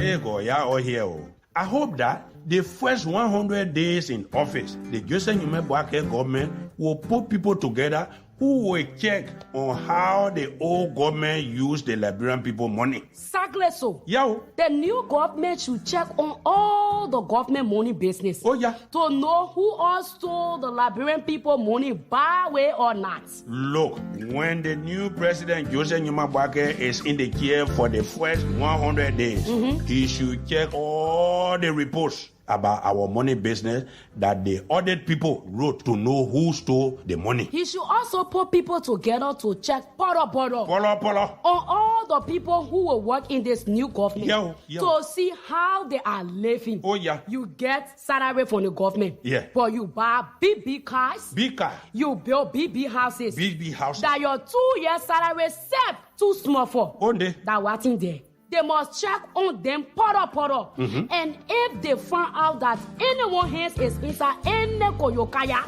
Hey, go, yeah, or here. I hope that the first 100 days in office, the JNB government will put people together who will check on how the old government used the Liberian people money. Exactly so. Yeah. The new government should check on all the government money business. Oh, yeah. To know who all stole the Liberian people money by way or not. Look, when the new president, JNB is in the chair for the first 100 days, he should check all the reports about our money business that the audit people wrote to know who stole the money. He should also put people together to check polo on all the people who will work in this new government to see how they are living. Oh, yeah. You get salary from the government. Yeah. But you buy big cars. Big car. You build big houses. Big houses. That your 2 year salary set too small for. Only. That what in there. They must check on them poro. And if they find out that anyone hands is inside any koyokaya,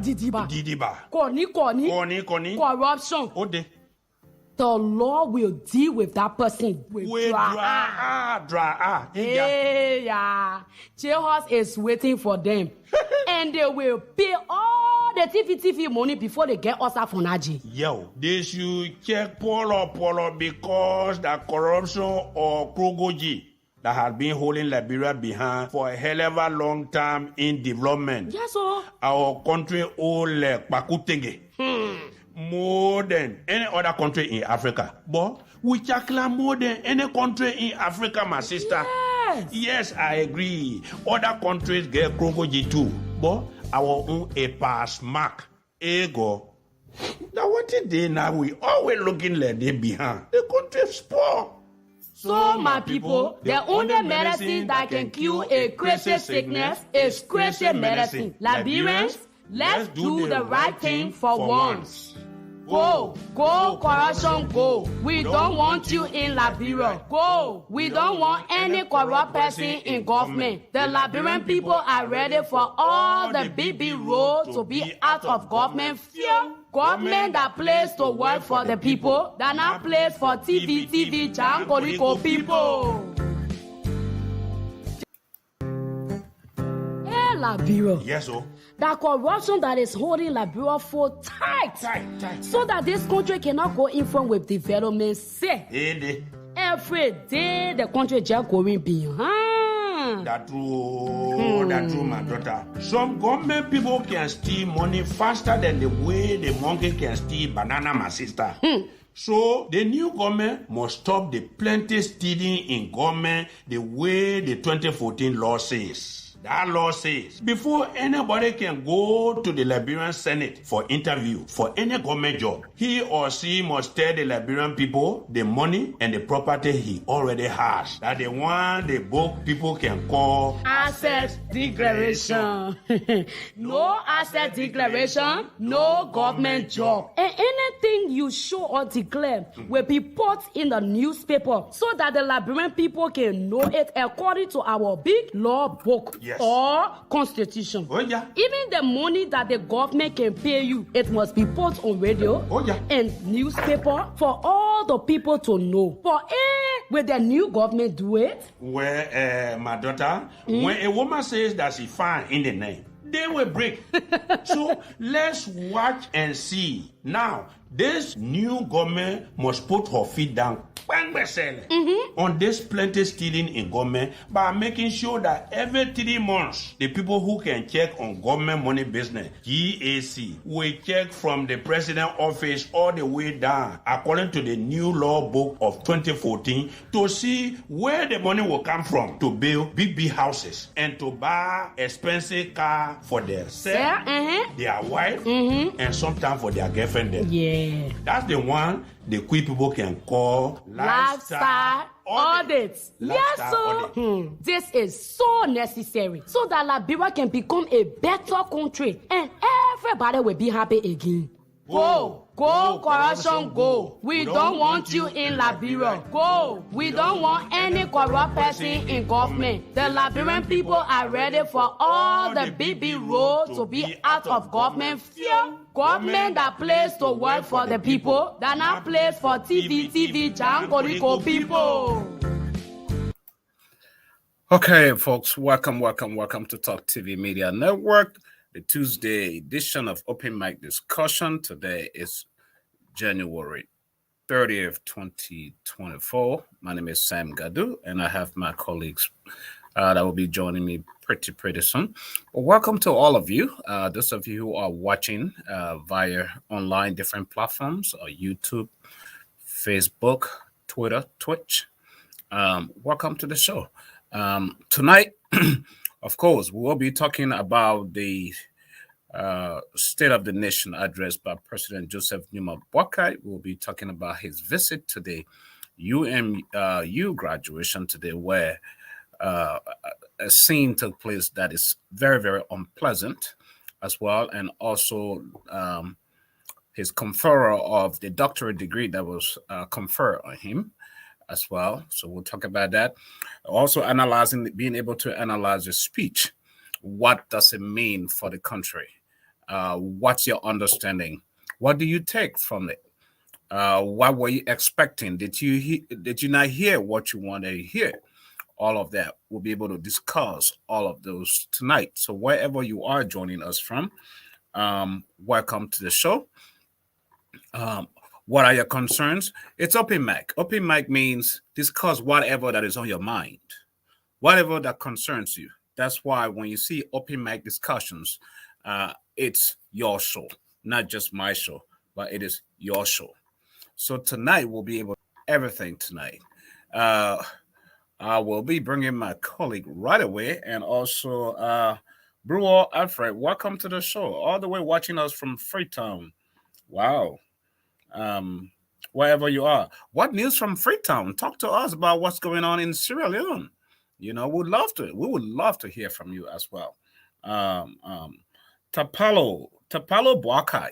didiba, koni, corruption, the law will deal with that person with dry. Hey, yeah. J-Horse is waiting for them. And they will pay all the TV money before they get us out from Naji. Yo, they should check polo because the corruption or Krogoji that has been holding Liberia behind for a hell of a long time in development. Yes, sir. Our country old like Pakutenge. More than any other country in Africa. But we chakla more than any country in Africa, my sister. Yes, I agree. Other countries get Krogoji too. But our own a pass mark. Ego. Now what is they now? We always looking like they behind. The country is poor. So my people, the only medicine that can cure a crazy sickness is crazy medicine. Liberians, let's do the right thing for once. Go, corruption, go. We don't want you in Liberia. Go. We don't want any corrupt person in government. The Liberian people are ready for all the big road to be out of government fear. Government that plays to work for the people, that not plays for TV, Jankoriko people. Hey, Liberia. Yes, sir. The corruption that is holding Liberia for tight. So that this country cannot go in front with development. Every day the country just going behind. That's true, my daughter. Some government people can steal money faster than the way the monkey can steal banana, my sister. So the new government must stop the plenty stealing in government the way the 2014 law says. That law says, before anybody can go to the Liberian Senate for interview for any government job, he or she must tell the Liberian people the money and the property he already has. That the one the book people can call asset declaration. No asset declaration, no government job. And anything you show or declare will be put in the newspaper so that the Liberian people can know it according to our big law book. Yes. Or constitution. Oh, yeah. Even the money that the government can pay you, it must be put on radio and newspaper for all the people to know. For will the new government do it? Well, my daughter, when a woman says that she fine in the name, they will break. So let's watch and see. Now, this new government must put her feet down on this plenty stealing in government by making sure that every 3 months, the people who can check on government money business, GAC, will check from the president office all the way down, according to the new law book of 2014, to see where the money will come from to build big houses and to buy expensive car for themselves, their wife, and sometimes for their girlfriend. Yeah. That's the one the quick people can call lifestyle audits. Yes, sir. This is so necessary so that Liberia can become a better country and everybody will be happy again. Go, corruption, go. We don't want you in Liberia. Go. We don't want any corrupt person in government. The Liberian people are ready for all the big road to be out of government fear. Government that plays to work for the people, that not plays for TV, Jankoriko people. Okay, folks, welcome to Talk TV Media Network, the Tuesday edition of Open Mic Discussion. Today is January 30th, 2024. My name is Sam Gadu, and I have my colleagues that will be joining me pretty soon. Well, welcome to all of you, those of you who are watching via online different platforms, YouTube, Facebook, Twitter, Twitch. Welcome to the show. Tonight, of course, we will be talking about the State of the Nation address by President Joseph Numa Boakai. We'll be talking about his visit to the UMU graduation today, where a scene took place that is very unpleasant as well, and also his conferral of the doctorate degree that was conferred on him as well. So we'll talk about that. Also being able to analyze the speech. What does it mean for the country? What's your understanding? What do you take from it? What were you expecting? Did you not hear what you wanted to hear? All of that. We'll be able to discuss all of those tonight. So wherever you are joining us from, welcome to the show. What are your concerns? It's open mic. Open mic means discuss whatever that is on your mind, whatever that concerns you. That's why when you see open mic discussions, it's your show, not just my show, but it is your show. So tonight we'll be able to do everything tonight. I will be bringing my colleague right away, and also Brewer Alfred. Welcome to the show, all the way watching us from Freetown. Wow. Wherever you are. What news from Freetown? Talk to us about what's going on in Sierra Leone. We would love to hear from you as well. Tapalo Boakai.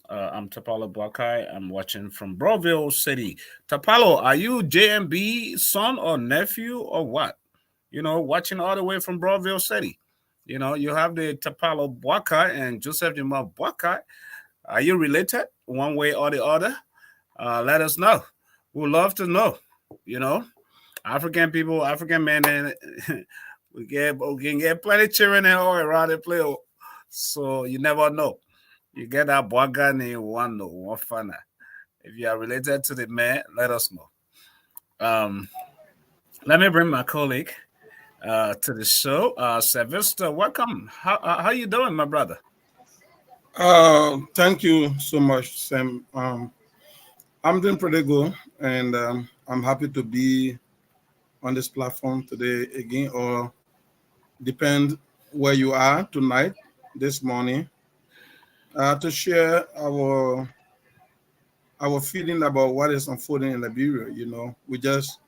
I'm Tapalo Boakai. I'm watching from Broville City. Tapalo, are you JNB son or nephew or what? Watching all the way from Broville City. You have the Tapalo Boakai and Joseph Numa Boakai. Are you related one way or the other? Let us know. We'd love to know. African people, African men, and we can get plenty of children all around the place. So you never know. You get that Boakai name, one fun. If you are related to the man, let us know. Let me bring my colleague to the show. Sylvester, welcome. How you doing, my brother? Thank you so much, Sam. I'm doing pretty good, and I'm happy to be on this platform today again, or depend where you are tonight, this morning, to share our feeling about what is unfolding in Liberia. We just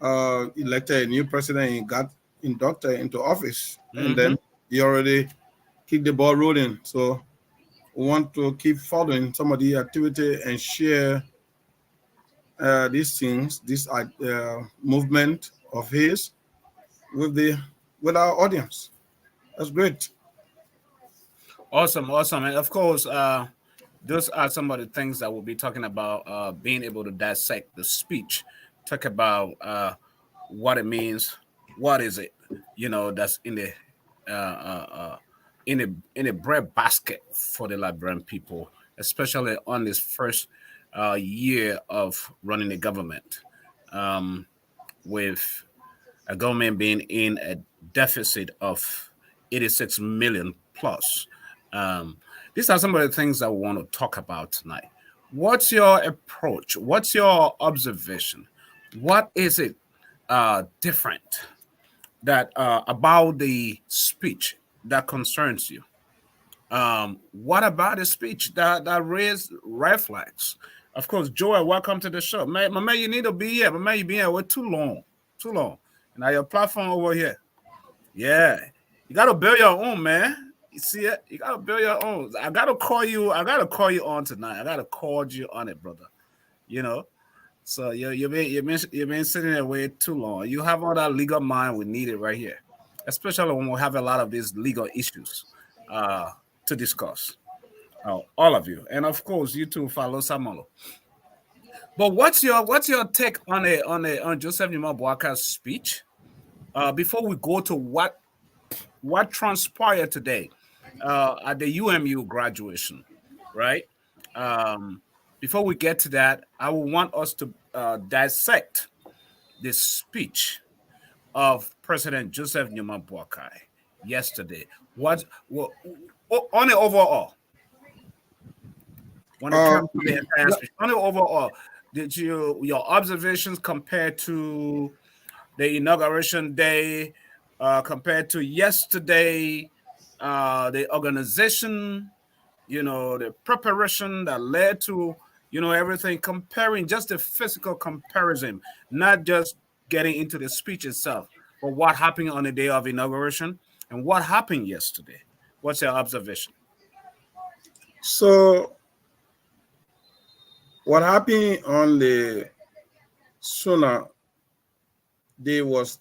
elected a new president and got inducted into office, and then he already kicked the ball rolling. So we want to keep following some of the activity and share these things, this movement of his with our audience. That's great. Awesome. And of course, those are some of the things that we'll be talking about, being able to dissect the speech, talk about what it means, what is it, that's in the bread basket for the Liberian people, especially on this first year of running the government, with a government being in a deficit of 86 million plus. These are some of the things that we want to talk about tonight. What's your approach? What's your observation? What is it different that about the speech that concerns you? What about the speech that raised red flags? Of course, Joel, welcome to the show. Man, my man, you need to be here. My man, you been here with too long. Now your platform over here. Yeah. You gotta build your own, man. You see it? You gotta build your own. I gotta call you on tonight. I gotta call you on it, brother. So you've been sitting there way too long. You have all that legal mind we needed right here, especially when we have a lot of these legal issues to discuss. All of you, and of course you too, follow Samolo. But what's your take on Joseph Numa Brodcast's speech? Before we go to what transpired today at the UMU graduation, right? Before we get to that, I will want us to dissect the speech of President Joseph Numa Brodcast yesterday. What on the overall, when it comes to the entire speech, on the overall, did your observations compared to the inauguration day, compared to yesterday, the organization, the preparation that led to, everything, comparing just the physical comparison, not just getting into the speech itself, but what happened on the day of inauguration and what happened yesterday. What's your observation? So, what happened on the sooner day was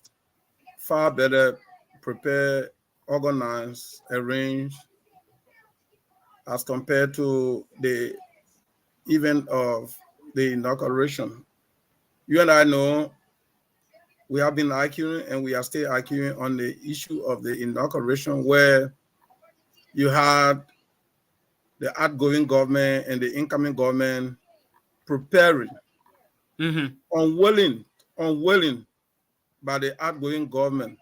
far better prepared, organized, arranged as compared to the event of the inauguration. You and I know we have been arguing and we are still arguing on the issue of the inauguration, where you had the outgoing government and the incoming government preparing, unwilling by the outgoing government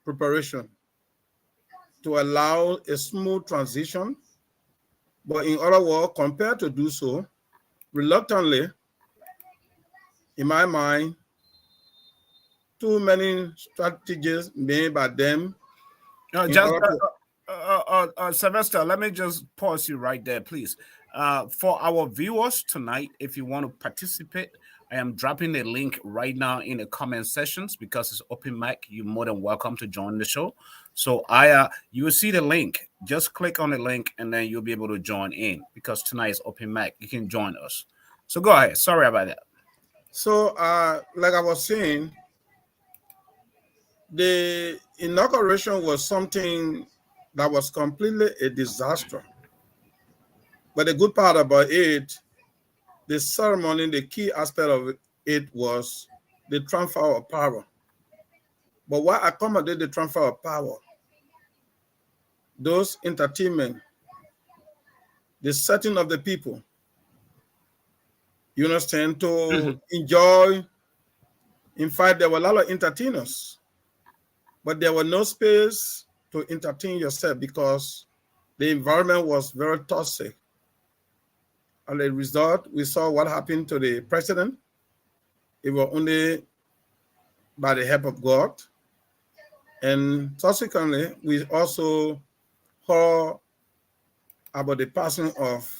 preparation to allow a smooth transition. But in other words, compared to do so, reluctantly, in my mind, too many strategies made by them. Sylvester, let me just pause you right there, please. For our viewers tonight, if you want to participate, I am dropping a link right now in the comment sections because it's open mic. You're more than welcome to join the show. So you will see the link. Just click on the link and then you'll be able to join in because tonight is open mic. You can join us. So go ahead. Sorry about that. So, like I was saying, the inauguration was something that was completely a disaster. But the good part about it, the ceremony, the key aspect of it was the transfer of power. But what accommodated the transfer of power? Those entertainment, the setting of the people, you understand, to enjoy. In fact, there were a lot of entertainers, but there was no space to entertain yourself because the environment was very toxic. As a result, we saw what happened to the president. It was only by the help of God. And subsequently, we also heard about the passing of,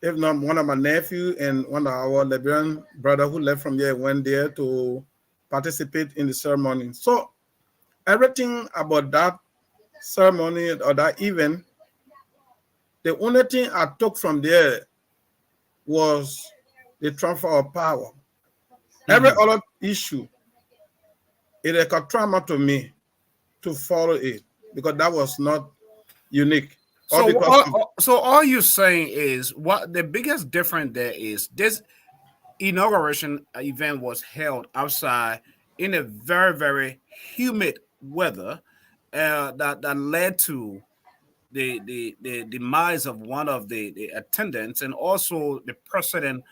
if not one of my nephew and one of our Liberian brother who left from there, went there to participate in the ceremony. So everything about that ceremony or that event, the only thing I took from there was the transfer of power. Every other issue, it is a trauma to me to follow it because that was not unique. So all you're saying is what the biggest difference there is this inauguration event was held outside in a very, very humid weather that led to the demise of one of the attendants, and also the president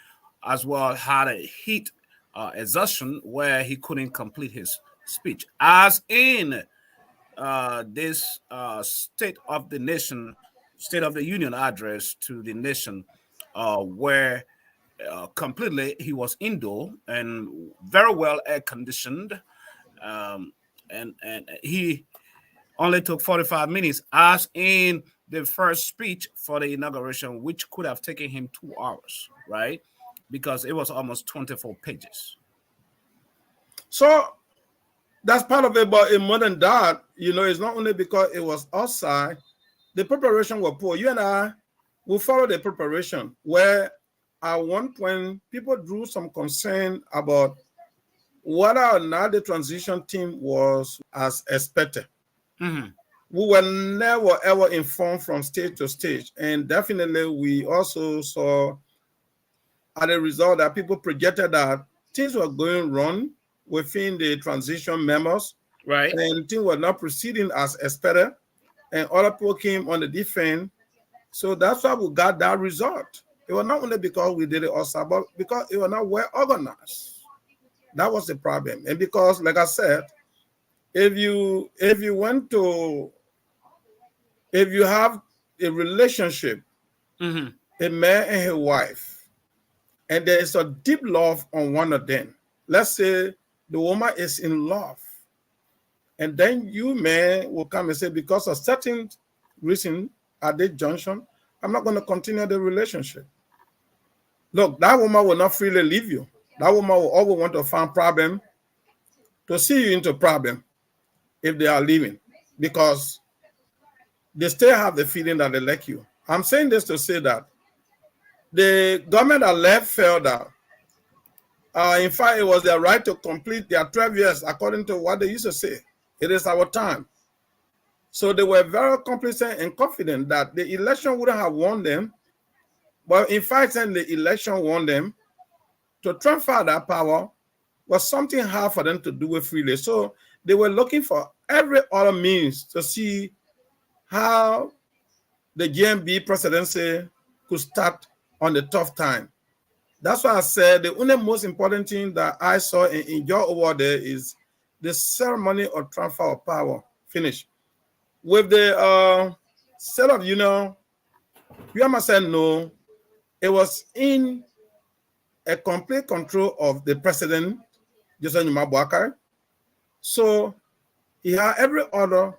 as well had a heat exhaustion where he couldn't complete his speech. As in this State of the Union address to the nation, where completely he was indoor and very well air conditioned, and he only took 45 minutes, as in the first speech for the inauguration, which could have taken him 2 hours, right? Because it was almost 24 pages. So that's part of it, but more than that, it's not only because it was outside, the preparation was poor. You and I will follow the preparation, where at one point people drew some concern about whether or not the transition team was as expected. We were never ever informed from stage to stage, and definitely we also saw as a result that people projected that things were going wrong within the transition members, Right. and things were not proceeding as expected, and other people came on the defense. So that's why we got that result. It was not only because we did it ourselves, but because it was not well organized. That was the problem. And because, like I said, if you have a relationship, Mm-hmm. a man and his wife, and there is a deep love on one of them. Let's say the woman is in love, and then you, man, will come and say, because of certain reason at this junction, I'm not going to continue the relationship. Look, that woman will not freely leave you. That woman will always want to find problem to see you into problem if they are leaving, because they still have the feeling that they like you. I'm saying this to say that the government that left felt that, in fact, it was their right to complete their 12 years according to what they used to say. It is our time. So they were very complacent and confident that the election wouldn't have won them. But in fact, then the election won them. To transfer that power was something hard for them to do it freely. So they were looking for every other means to see how the JNB presidency could start on the tough time. That's why I said the only most important thing that I saw and enjoy over there is the ceremony of transfer of power. Finish. With the State of Union, you must say no. It was in a complete control of the president, Joseph Numa. So he had every other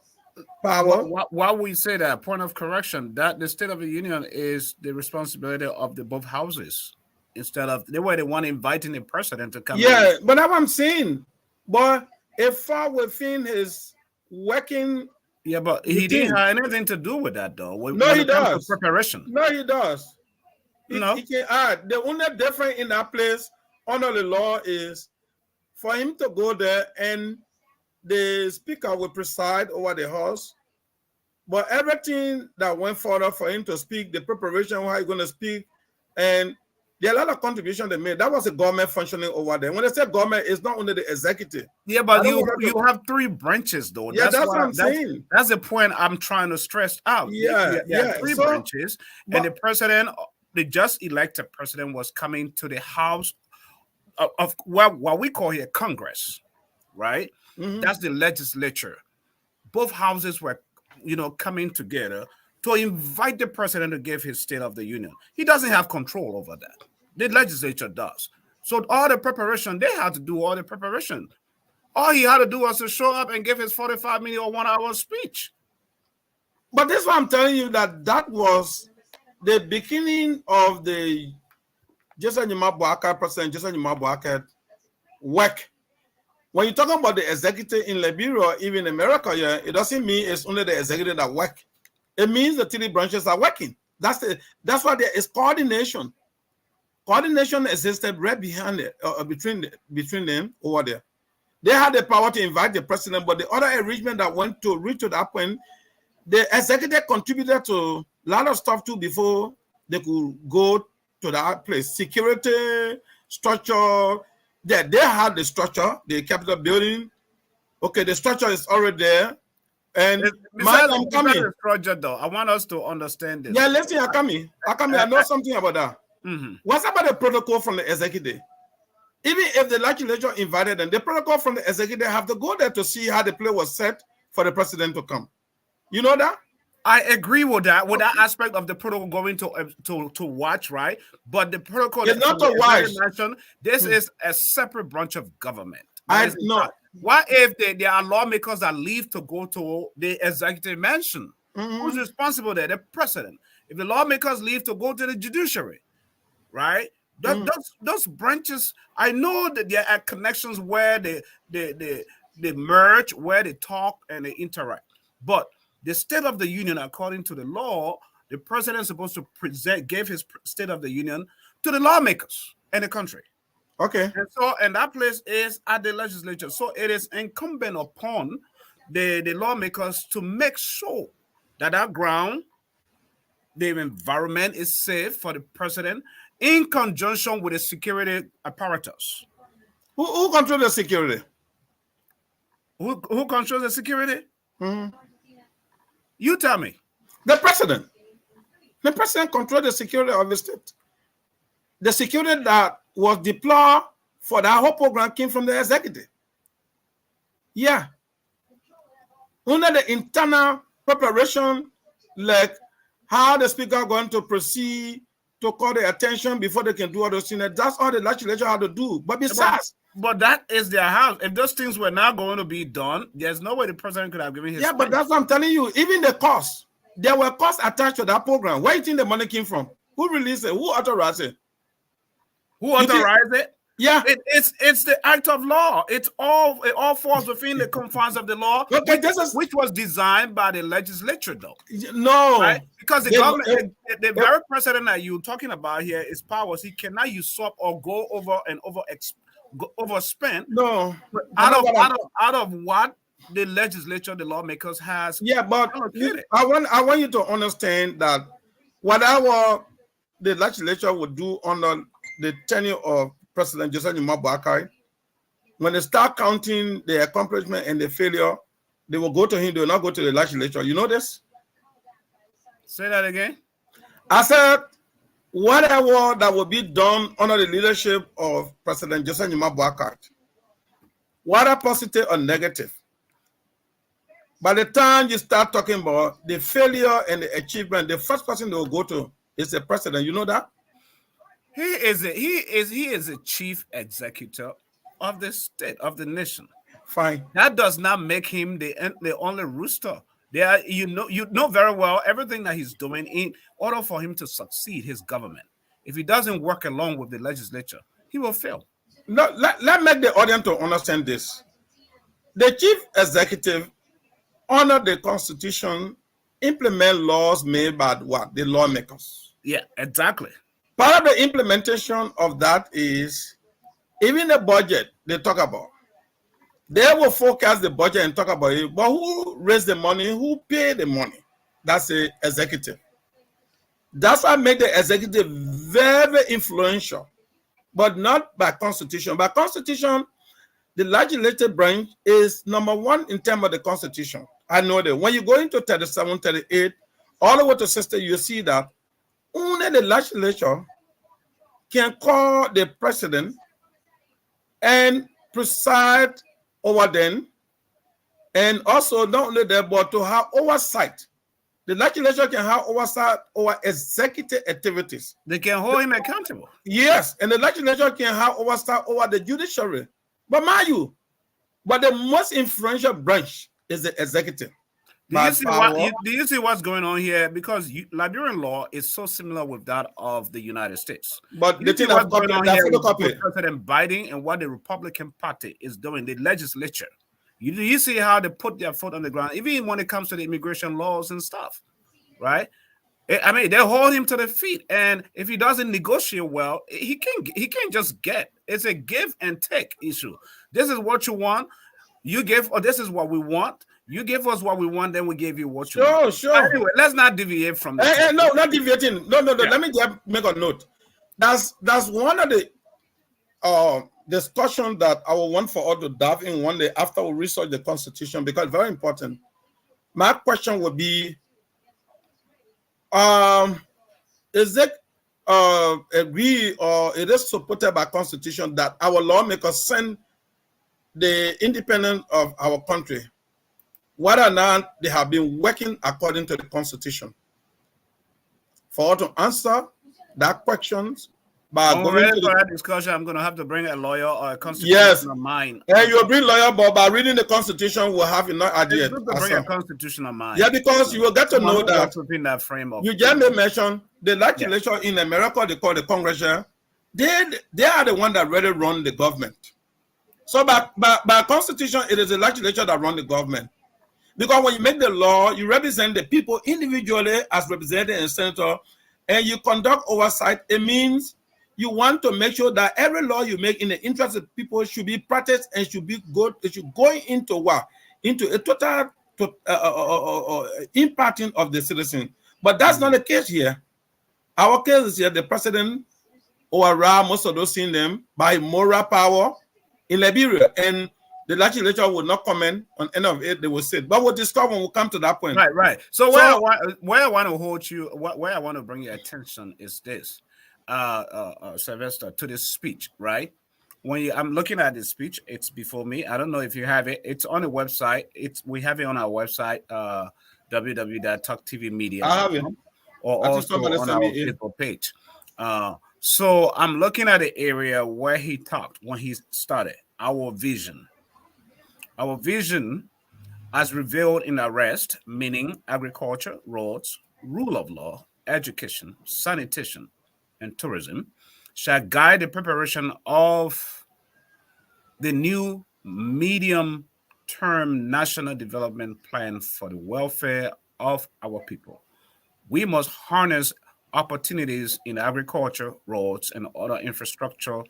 power. Why we say that? Point of correction, that the State of the Union is the responsibility of the both houses, instead of they were the one inviting the president to come. Yeah, but that's what I'm saying. But it far within his working. Yeah, but he didn't have anything to do with that, though. No, he does. Preparation. No, he does. He can add. The only difference in that place under the law is for him to go there and the speaker will preside over the house. But everything that went further for him to speak, the preparation, how he's going to speak, and there are a lot of contributions they made. That was a government functioning over there. When they say government, it's not only the executive. Yeah, but you have three branches, though. Yeah, that's what I'm saying. That's the point I'm trying to stress out. Yeah. Three branches, and the president, the just elected president, was coming to the house of what we call here Congress, right? Mm-hmm. That's the legislature. Both houses were, coming together to invite the president to give his State of the Union. He doesn't have control over that. The legislature does. So all the preparation, they had to do all the preparation. All he had to do was to show up and give his 45-minute or 1-hour speech. But this is what I'm telling you, that was the beginning of the President Joseph Numa work. When you're talking about the executive in Liberia, even in America, it doesn't mean it's only the executive that work. It means the three branches are working. That's why there is coordination. Coordination existed right behind it, between them over there. They had the power to invite the president, but the other arrangement that went to reach to that point, the executive contributed to a lot of stuff too before they could go to that place. Security, structure. They had the structure, the Capitol building. Okay, the structure is already there. And I'm coming. Structure, though, I want us to understand this. Yeah, listen, I know something about that. Mm-hmm. What's about the protocol from the executive? Even if the legislature invited them, the protocol from the executive have to go there to see how the play was set for the president to come. You know that? I agree with that, that aspect of the protocol going to watch, right? But the protocol is not to watch. This is a separate branch of government. I know. What if there are lawmakers that leave to go to the executive mansion? Mm-hmm. Who's responsible there? The president. If the lawmakers leave to go to the judiciary, right? Those branches, I know that there are connections where they merge, where they talk and they interact. But the State of the Union, according to the law, the president is supposed to give his State of the Union to the lawmakers in the country. Okay. And that place is at the legislature. So it is incumbent upon the lawmakers to make sure that ground the environment is safe for the president in conjunction with the security apparatus. Who controls the security? Who controls the security? Mm-hmm. You tell me. The president. The president controls the security of the state. The security that was deployed for that whole program came from the executive. Yeah. Under the internal preparation, like how the speaker going to proceed to call the attention before they can do all those things, that's all the legislature had to do. But besides, but that is their house. If those things were not going to be done, there's no way the president could have given his. Yeah, but that's what I'm telling you. Even the costs, there were costs attached to that program. Where do you think the money came from? Who released it? Who authorized it? Who authorized it? Yeah, it's the act of law. It all falls within the confines of the law, okay, which was designed by the legislature, though. No, right? Because the government, the very president that you're talking about here is powers. He cannot usurp or go over and overspend. No, out of what the legislature, the lawmakers has. Yeah, but I want you to understand that whatever the legislature would do under the tenure of President Joseph Boakai, when they start counting the accomplishment and the failure, they will go to him. They will not go to the legislature. You know this? Say that again. I said, whatever that will be done under the leadership of President Joseph Boakai, whether positive or negative, by the time you start talking about the failure and the achievement, the first person they will go to is the president. You know that? He is a chief executive of the state, of the nation. Fine. That does not make him the only rooster. There, you know very well everything that he's doing in order for him to succeed his government. If he doesn't work along with the legislature, he will fail. No, let make the audience to understand this. The chief executive, under the Constitution, implement laws made by what? The lawmakers. Yeah, exactly. Part of the implementation of that is even the budget they talk about. They will forecast the budget and talk about it, but who raised the money, who paid the money? That's the executive. That's what makes the executive very, very influential, but not by Constitution. By Constitution, the legislative branch is number one in terms of the Constitution. I know that when you go into 37, 38, all the way to 60, you see that only the legislature can call the president and preside over them, and also not only that, but to have oversight. The legislature can have oversight over executive activities. They can hold him accountable. Yes, and the legislature can have oversight over the judiciary. But mind you, but the most influential branch is the executive. Do you see what's going on here? Because Liberian law is so similar with that of the United States. But the thing that's going on here with President Biden and what the Republican Party is doing, the legislature. You see how they put their foot on the ground, even when it comes to the immigration laws and stuff, right? I mean, they hold him to the feet, and if he doesn't negotiate well, he can't just get. It's a give and take issue. This is what you want, you give, or this is what we want. You give us what we want, then we give you what you want. Sure. Anyway, let's not deviate from that. No, not deviating. No. Yeah. Let me just make a note. That's one of the discussion that I will want for us to dive in one day after we research the Constitution, because it's very important. My question would be, is it agree or it is supported by Constitution that our lawmakers send the independence of our country, whether or not they have been working according to the Constitution? For us to answer that questions by going to that discussion, I'm going to have to bring a lawyer or a constitutional mind. And you'll bring lawyer, but by reading the Constitution, we'll have enough idea. Bring a constitutional mind. Yeah, because you will get to know that within that frame of. You just mentioned the legislature in America, they call the Congress. They are the one that really run the government. So by Constitution, it is the legislature that run the government. Because when you make the law, you represent the people individually as representative and senator, and you conduct oversight. It means you want to make sure that every law you make in the interest of people should be practiced and should be good. It should go into what? Into a total impacting of the citizen. But that's not the case here. Our case is here, the president override most of those in them by moral power in Liberia. And the legislature will not comment on any of it. They will sit. But we'll discover when we come to that point. Right. So where I want to hold you, where I want to bring your attention is this, Sylvester, to this speech, right? I'm looking at this speech, it's before me. I don't know if you have it. It's on the website. We have it on our website, www.talktvmedia.com. I have it. Or also on our Facebook page. So I'm looking at the area where he talked when he started. Our vision as revealed in arrest, meaning agriculture, roads, rule of law, education, sanitation, and tourism, shall guide the preparation of the new medium-term national development plan for the welfare of our people. We must harness opportunities in agriculture, roads, and other infrastructure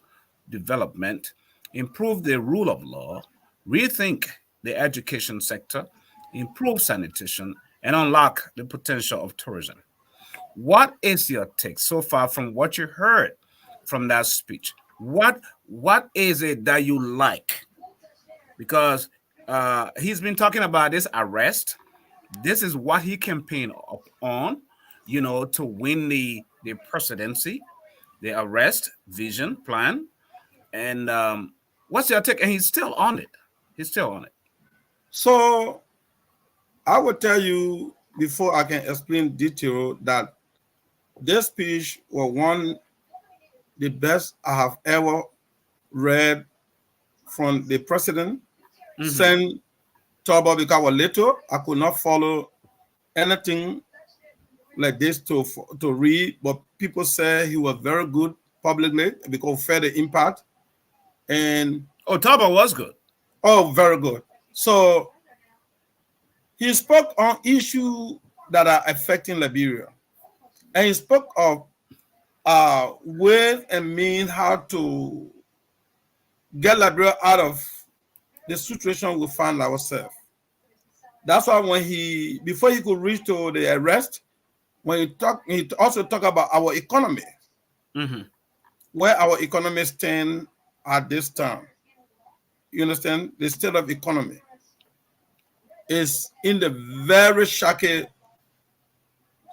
development, improve the rule of law, rethink the education sector, improve sanitation, and unlock the potential of tourism. What is your take so far from what you heard from that speech? What is it that you like? Because he's been talking about this arrest. This is what he campaigned on, to win the presidency, the arrest, vision, plan. And what's your take? And he's still on it. So I will tell you, before I can explain detail, that this speech was the best I have ever read from the president. Sent Turbo, because later I could not follow anything like this to read, but people say he was very good publicly because fed the impact. And Turbo was good. Oh, very good. So he spoke on issues that are affecting Liberia, and he spoke of ways and means how to get Liberia out of the situation we find ourselves. That's why before he could reach to the arrest, he also talked about our economy, where our economy stand at this time. You understand? The state of economy is in the very shaky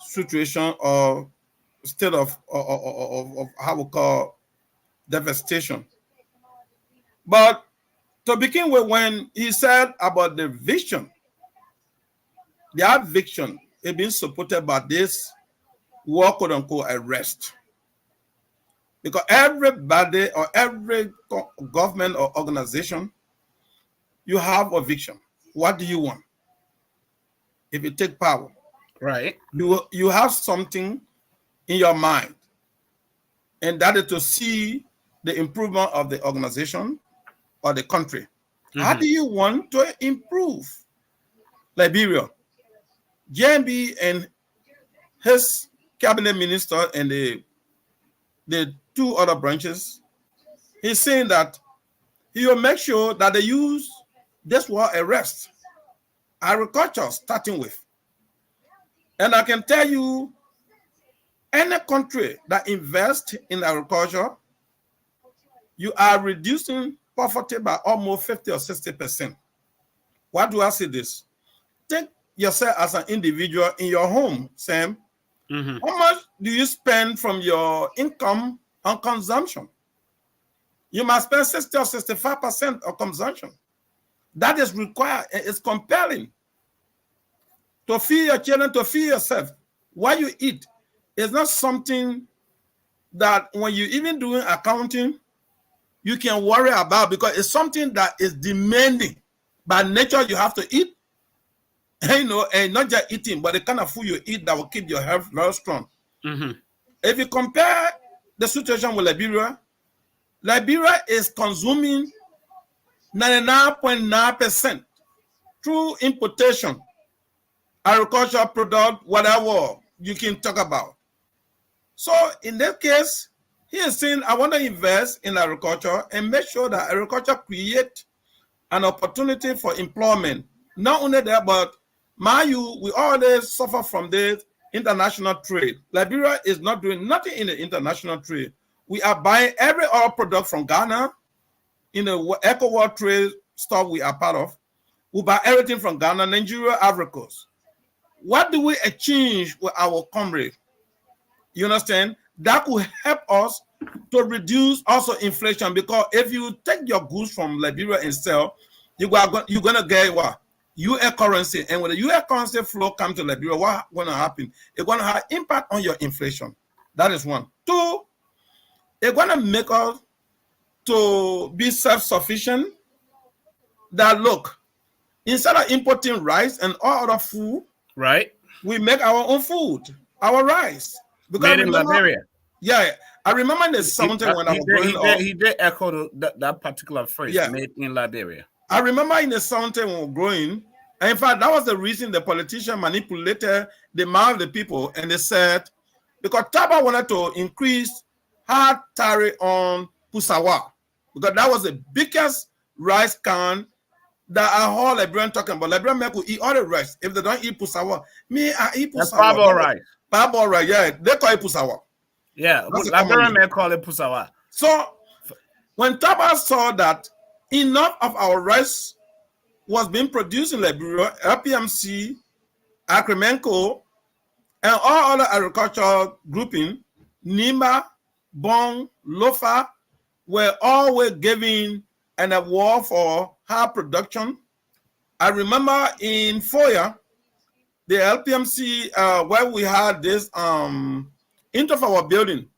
situation or state of how we call devastation. But to begin with, when he said about the vision, their vision is being supported by this quote unquote arrest. Because everybody or every government or organization, you have a vision. What do you want? If you take power, right, you have something in your mind, and that is to see the improvement of the organization or the country. How do you want to improve Liberia? JNB and his cabinet minister and the two other branches, he's saying that he will make sure that they use this word arrest, agriculture starting with. And I can tell you, any country that invests in agriculture, you are reducing poverty by almost 50 or 60%. Why do I say this? Take yourself as an individual in your home, Sam. How much do you spend from your income on consumption? You must spend 60 or 65% of consumption. That is required. It's compelling to feed your children, to feed yourself. What you eat is not something that when you even doing accounting, you can worry about, because it's something that is demanding. By nature, you have to eat. And not just eating, but the kind of food you eat that will keep your health very strong. If you compare the situation with Liberia, Liberia is consuming 99.9% through importation, agricultural product, whatever you can talk about. So in that case, he is saying, I want to invest in agriculture and make sure that agriculture create an opportunity for employment. Not only that, but we always suffer from this international trade. Liberia is not doing nothing in the international trade. We are buying every oil product from Ghana in the Eco World Trade stuff we are part of. We buy everything from Ghana, Nigeria, Ivory Coast. What do we exchange with our comrade? You understand? That could help us to reduce also inflation, because if you take your goods from Liberia and sell, you're gonna get what? US currency. And when the US currency flow comes to Liberia, what's gonna happen? It's gonna have impact on your inflation. That is one. Two, it's gonna make us to be self-sufficient. That look, instead of importing rice and all other food, right, we make our own food, our rice. Because made in Liberia. Yeah, I remember in the 70s when I was growing up. He did echo that particular phrase, made in Liberia. I remember in the 70s when we were growing, and in fact, that was the reason the politician manipulated the mind of the people, and they said, because Taba wanted to increase hard tariff on Pusawa, because that was the biggest rice can that I heard Liberian talking about. Liberian men could eat all the rice. If they don't eat Pusawa, me, I eat Pusawa. That's Pabo rice. Pabo rice, yeah. They call it Pusawa. Yeah, Liberian men call it Pusawa. So when Taba saw that enough of our rice was being produced in Liberia, LPMC, Akremenko, and all other agricultural grouping, Nima, Bong, Lofa, were always giving an award for high production. I remember in Foya, the LPMC, where we had this into our building,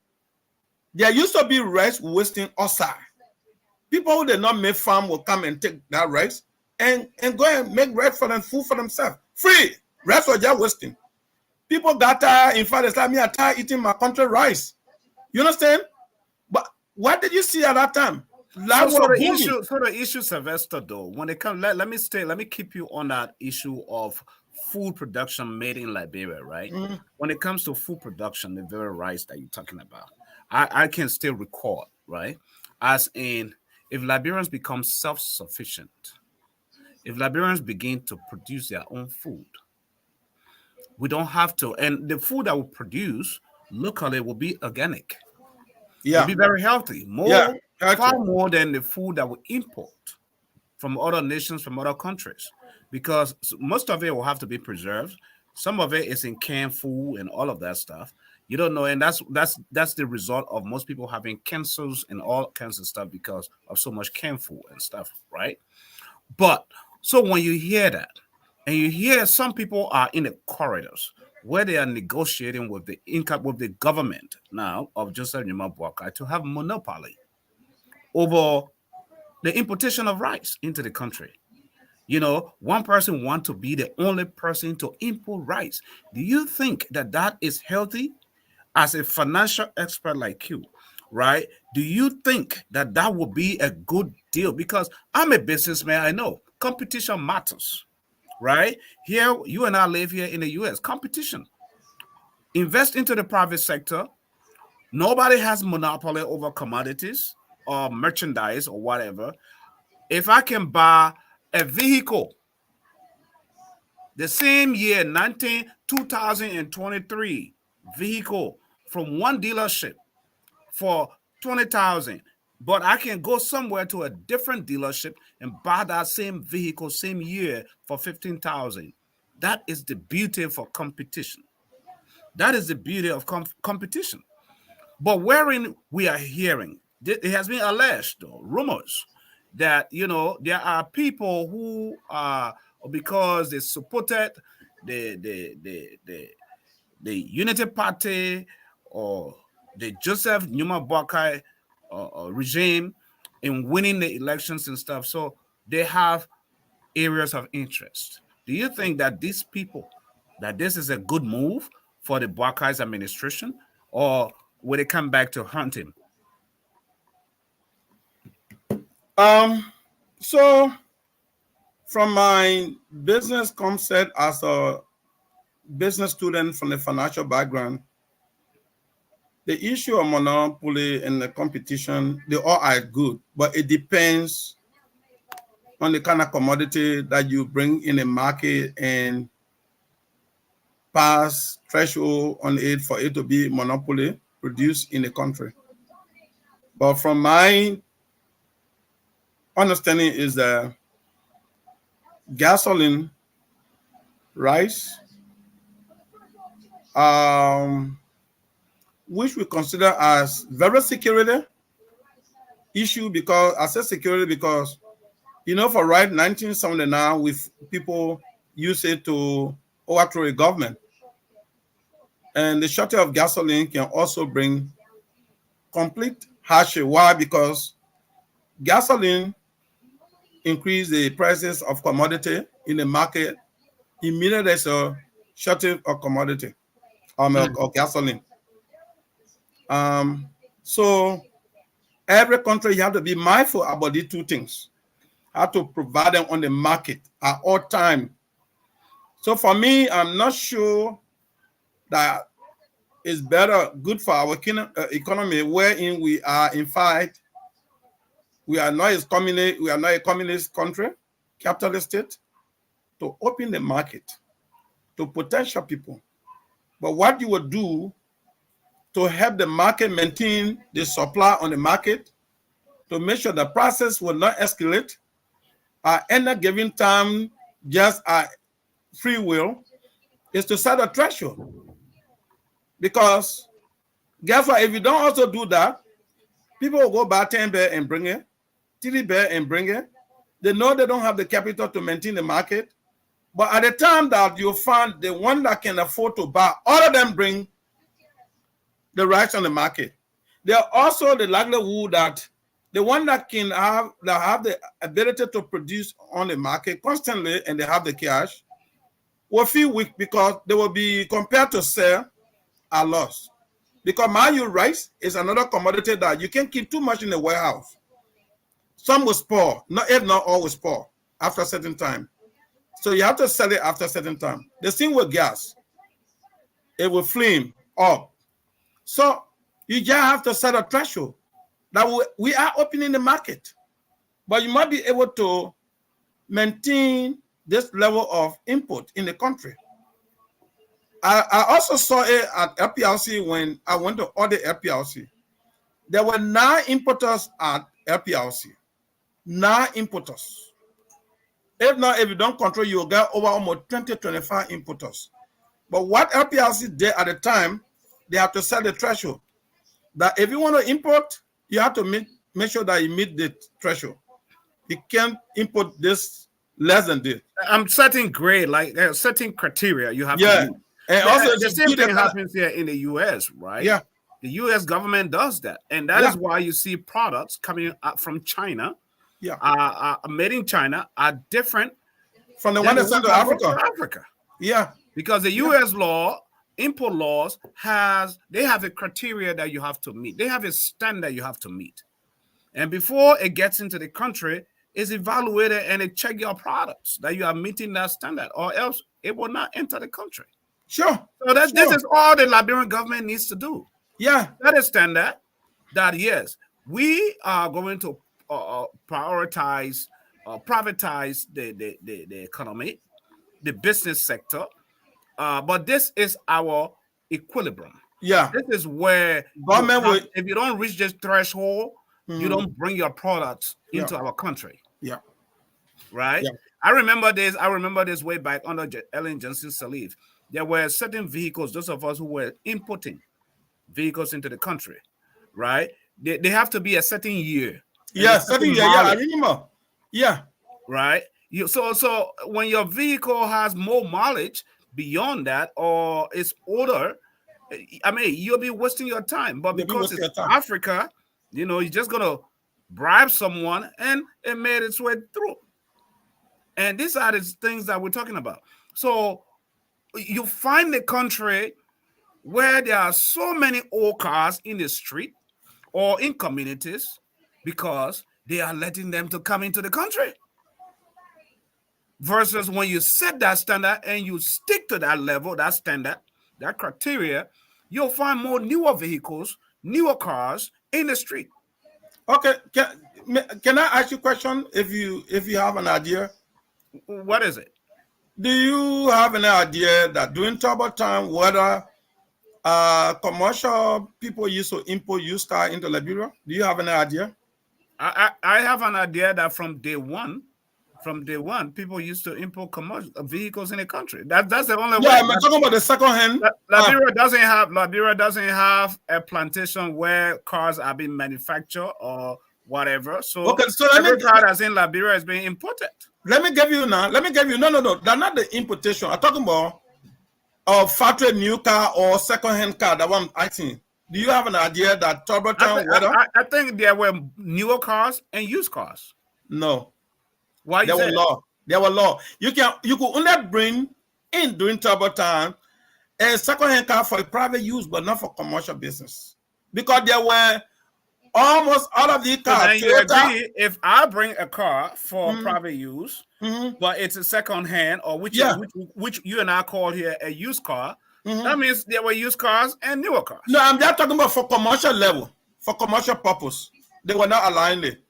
there used to be rice wasting outside. People who did not make farm will come and take that rice and go and make rice for them, food for themselves. Free. Rice was just wasting. People got tired. In fact, it's like me, I'm tired eating my country rice. You understand? But what did you see at that time? So the issue, Sylvester, though, when it comes, let me keep you on that issue of food production made in Liberia, right? Mm-hmm. When it comes to food production, the very rice that you're talking about, I can still record, right? As in, if Liberians become self-sufficient, if Liberians begin to produce their own food, we don't have to, and the food that we produce locally will be organic. Yeah. Will be very healthy. Far more than the food that we import from other nations, from other countries, because most of it will have to be preserved. Some of it is in canned food and all of that stuff. You don't know, and that's the result of most people having cancers and all kinds of stuff because of so much canned food and stuff, right? But so when you hear that, and you hear some people are in the corridors where they are negotiating with the income with the government now of Joseph Nyuma Boakai to have monopoly over the importation of rice into the country. You know, one person wants to be the only person to import rice. Do you think that that is healthy? As a financial expert like you, right? Do you think that that would be a good deal? Because I'm a businessman, I know competition matters, right? Here, you and I live here in the US, competition. Invest into the private sector. Nobody has monopoly over commodities or merchandise or whatever. If I can buy a vehicle the same year, 2023 vehicle from one dealership for $20,000, but I can go somewhere to a different dealership and buy that same vehicle same year for $15,000. That is the beauty for competition. That is the beauty of competition. But wherein we are hearing, it has been alleged, though, rumors that, you know, there are people who are, because they supported the Unity Party or the Joseph Nyuma Boakai regime in winning the elections and stuff. So they have areas of interest. Do you think that these people, that this is a good move for the Boakai's administration, or will it come back to hunting? So from my business concept as a business student from the financial background, the issue of monopoly and the competition, they all are good, but it depends on the kind of commodity that you bring in the market and pass threshold on it for it to be monopoly produced in the country. But from my understanding is that gasoline, rice, which we consider as very security issue, because I say security because, for right 1979, with people use it to overthrow a government. And the shortage of gasoline can also bring complete hardship. Why? Because gasoline increase the prices of commodity in the market. Immediately there's a shortage of commodity or gasoline. So every country, you have to be mindful about these two things. How to provide them on the market at all time. So for me, I'm not sure that it's good for our economy, wherein we are in fact, we are not a communist country, capitalist state, to open the market to potential people. But what you would do to help the market maintain the supply on the market, to make sure the prices will not escalate at any given time, just at free will, is to set a threshold. Because guess what? If you don't also do that, people will go buy 10 bear and bring it, 3 bear and bring it. They know they don't have the capital to maintain the market. But at the time that you find the one that can afford to buy, all of them bring the rights on the market. There are also the likelihood that the one that have the ability to produce on the market constantly and they have the cash will feel weak because they will be compared to sell at loss. Because rice is another commodity that you can't keep too much in the warehouse. Some will spoil, if not all will spoil after a certain time. So you have to sell it after a certain time. The same with gas. It will flame up. So you just have to set a threshold that we are opening the market. But you might be able to maintain this level of input in the country. I also saw it at LPLC when I went to audit LPLC. There were 9 importers at LPLC. 9 importers. If you don't control, you'll get over almost 20, 25 importers. But what LPLC did at the time, they have to set the threshold. That if you want to import, you have to make sure that you meet the threshold. You can't import this less than this. I'm setting grade, like there are certain criteria you have to meet. And also the same thing happens here in the US, right? Yeah. The US government does that. And that is why you see products coming up from China, made in China, are different from the one that's sent to Africa. Yeah. Because the US law, import laws, they have a criteria that you have to meet. They have a standard you have to meet. And before it gets into the country, it's evaluated and they check your products that you are meeting that standard, or else it will not enter the country. Sure. So this is all the Liberian government needs to do. Yeah. That is standard that, yes, we are going to prioritize privatize the economy, the business sector, but this is our equilibrium. Yeah. This is where government if you don't reach this threshold, you don't bring your products into our country. Yeah. Right? Yeah. I remember this way back under Ellen Johnson Sirleaf. There were certain vehicles, those of us who were importing vehicles into the country, right? They have to be a certain year. Yeah, certain year. Yeah, I remember. Yeah. Right? So when your vehicle has more mileage beyond that, or it's older, I mean, you'll be wasting your time. But because it's Africa, you're just gonna bribe someone and it made its way through. And these are the things that we're talking about. So you find a country where there are so many old cars in the street or in communities because they are letting them to come into the country. Versus when you set that standard and you stick to that level, that standard, that criteria, you'll find more newer vehicles, newer cars in the street. Okay, can I ask you a question if you have an idea? What is it? Do you have any idea that during trouble time, whether commercial people used to import used car into Liberia? Do you have any idea? I have an idea that from day one, people used to import commercial vehicles in the country. That's the only way. Yeah, I'm talking about the second hand. Liberia doesn't have a plantation where cars are being manufactured or whatever. So, okay, so every car that's in Liberia is being imported. Let me give you no. They're not the importation. I'm talking about factory new car or second-hand car. That one I think. Do you have an idea that trouble time weather? I think there were newer cars and used cars. No. Why? There were law. There were law. You could only bring in during trouble time a second-hand car for private use, but not for commercial business. Because there were almost all of these cars. So then you agree, if I bring a car for private use, but it's a second hand, or which you and I call here a used car, that means there were used cars and newer cars. No, I'm just talking about for commercial level, for commercial purpose. They were not aligned it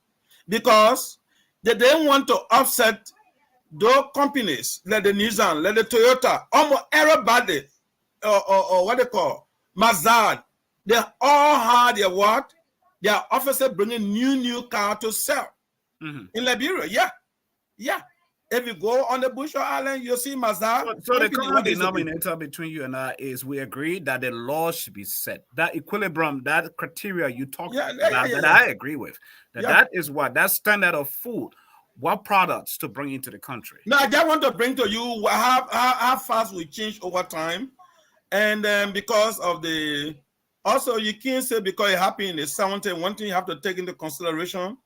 because they didn't want to offset those companies like the Nissan, like the Toyota, almost everybody, or what they call Mazda. They all had their officers bringing new car to sell in Liberia. Yeah. If you go on the Bush Island, you'll see Mazda. So the common denominator between you and I is we agree that the law should be set. That equilibrium, that criteria you talked about, that I agree with. That is that standard of food. What products to bring into the country? No, I just want to bring to you how fast we change over time. And then because of also you can't say because it happened in the 70s, one thing you have to take into consideration,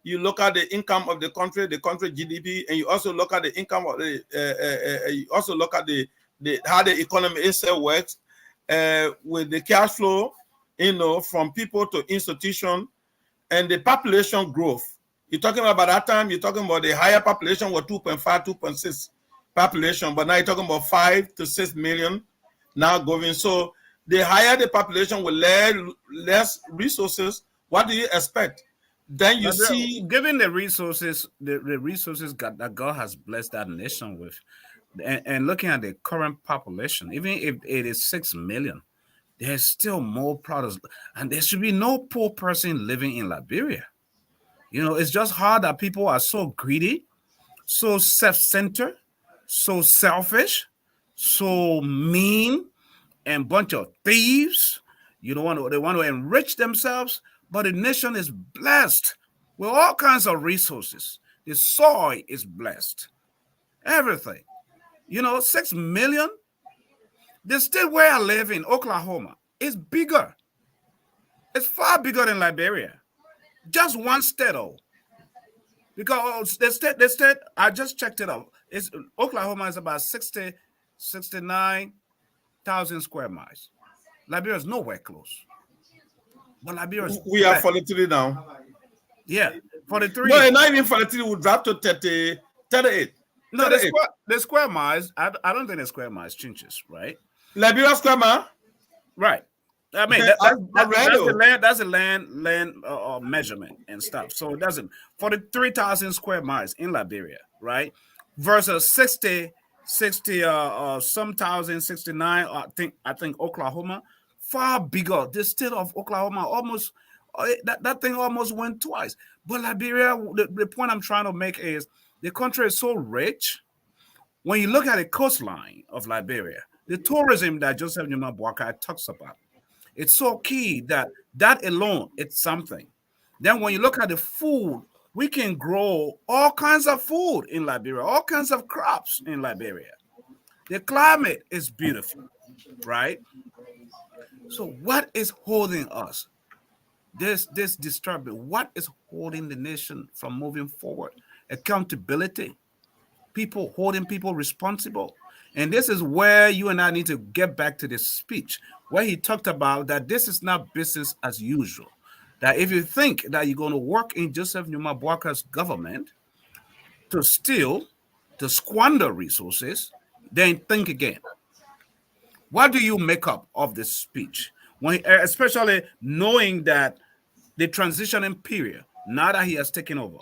you look at the income of the country GDP, and you also look at the income of you also look at the how the economy itself works with the cash flow, from people to institution, and the population growth. You're talking about that time, you're talking about the higher population was 2.5, 2.6 population, but now you're talking about 5 to 6 million now going. So the higher the population with less resources, what do you expect? Then you see, given the resources, that God has blessed that nation with, and looking at the current population, even if it is 6 million, there's still more products, and there should be no poor person living in Liberia. It's just hard that people are so greedy, so self-centered, so selfish, so mean, and bunch of thieves. They want to enrich themselves. But the nation is blessed with all kinds of resources. The soil is blessed. Everything. 6 million. The state where I live in, Oklahoma, is bigger. It's far bigger than Liberia. Just one state, because the state, I just checked it out. Oklahoma is about 69,000 square miles. Liberia is nowhere close. But Liberia we are 43 now. Yeah, 43. No, not even 43. We dropped to 38. No, the square miles. I don't think the square miles changes, right? Liberia square mile. Right. I mean, that's a land measurement and stuff. So it doesn't 43,000 square miles in Liberia, right? Versus 60 some thousand, 69. I think Oklahoma. Far bigger. The state of Oklahoma almost that thing almost went twice. But Liberia, the point I'm trying to make is the country is so rich. When you look at the coastline of Liberia, the tourism that Joseph Numa Brodcast talks about, it's so key that alone it's something. Then when you look at the food, we can grow all kinds of food in Liberia, all kinds of crops in Liberia. The climate is beautiful, right? So what is holding us? This disturbing. What is holding the nation from moving forward? Accountability. People holding people responsible. And this is where you and I need to get back to this speech where he talked about that this is not business as usual. That if you think that you're going to work in Joseph Numa Brodcast's government to steal, to squander resources, then think again. What do you make up of this speech? Especially knowing that the transitioning period, now that he has taken over,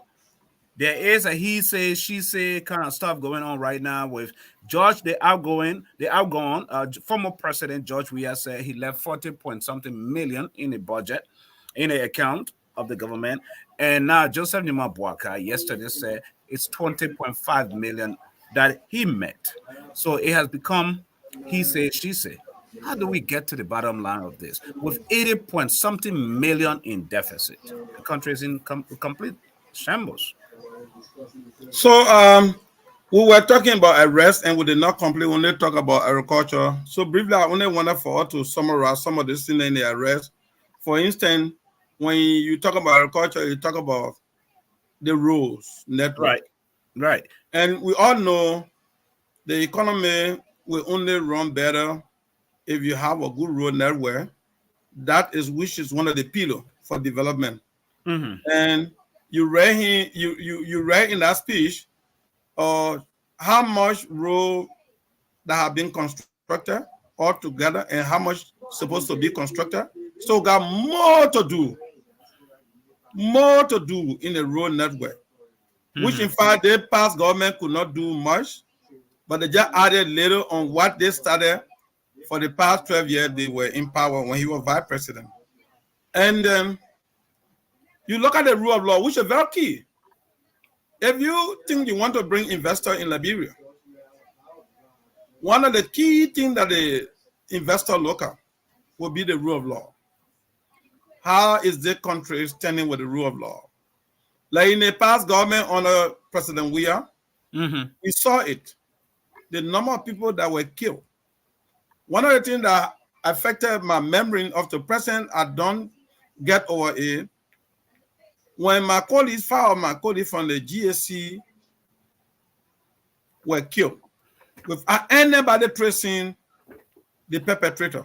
There is a he say, she say kind of stuff going on right now with George, the outgone, former President George Weah said he left 40 point something million in the budget, in the account of the government. And now Joseph Nima Bwaka yesterday said it's 20.5 million that he met. So it has become he say, she say. How do we get to the bottom line of this? With 80 point something million in deficit, the country is in complete shambles. So we were talking about arrest and we did not completely only talk about agriculture. So briefly, I only wanted for us to summarize some of the things in the arrest. For instance, when you talk about agriculture, you talk about the rules network. Right. And we all know the economy will only run better if you have a good road network. That is which is one of the pillars for development. Mm-hmm. And you read in that speech how much road that have been constructed altogether and how much supposed to be constructed. So got more to do in the road network, which in fact the past government could not do much, but they just added little on what they started for the past 12 years they were in power when he was vice president. And you look at the rule of law, which is very key. If you think you want to bring investor in Liberia, one of the key things that the investor look at will be the rule of law. How is the country standing with the rule of law? Like in the past government under President Weah, we saw it. The number of people that were killed. One of the things that affected my memory of the president, I don't get over it. When my colleagues, 5 of my colleagues from the GSC were killed, without anybody tracing the perpetrator.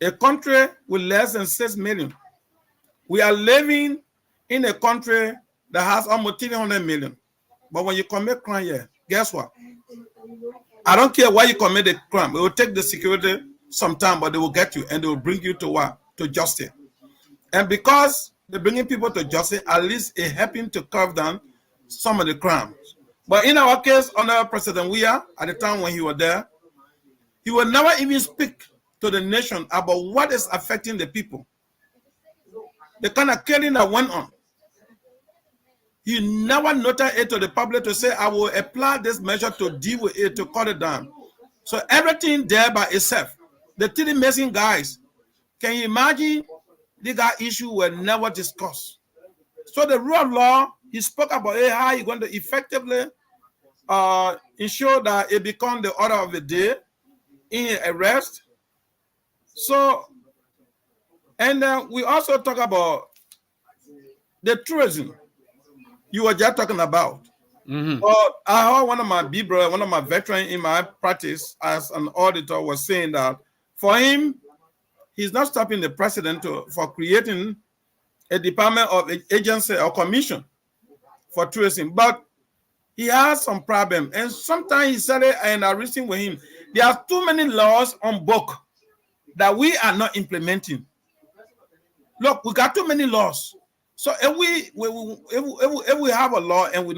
A country with less than 6 million. We are living in a country that has almost 300 million. But when you commit crime here, guess what? I don't care why you commit the crime. It will take the security some time, but they will get you and they will bring you to what? To justice. And because they're bringing people to justice, at least it helping to curb down some of the crimes. But in our case, under President Weah, at the time when he was there, he would never even speak to the nation about what is affecting the people. The kind of killing that went on. He never noted it to the public to say, I will apply this measure to deal with it, to cut it down. So everything there by itself. The 3 missing guys, can you imagine the guy issue were never discussed? So the rule of law, he spoke about how you're going to effectively ensure that it becomes the order of the day in arrest. So, and then we also talk about the tourism you were just talking about. Well, I heard one of my big brother, one of my veterans in my practice as an auditor was saying that for him, he's not stopping the president for creating a department of agency or commission for tourism, but he has some problem. And sometimes he said it, and I reasoned with him, there are too many laws on book that we are not implementing. Look, we got too many laws. So if we have a law and we're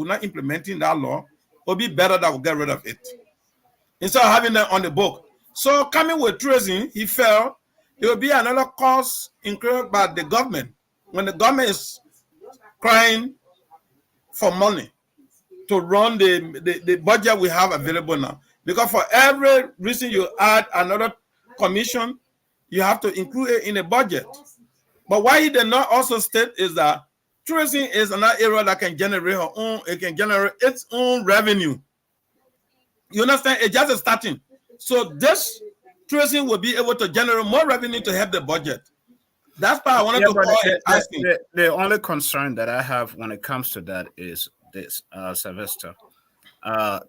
not implementing that law, it'll be better that we get rid of it instead of having that on the book. So coming with tourism, he felt it will be another cost incurred by the government when the government is crying for money to run the budget we have available now. Because for every reason you add another commission, you have to include it in the budget. But why he did not also state is that tourism is another area that can generate its own revenue. You understand? It's just starting. So this tourism will be able to generate more revenue to help the budget. That's why I wanted to call and ask you. The only concern that I have when it comes to that is this, Sylvester.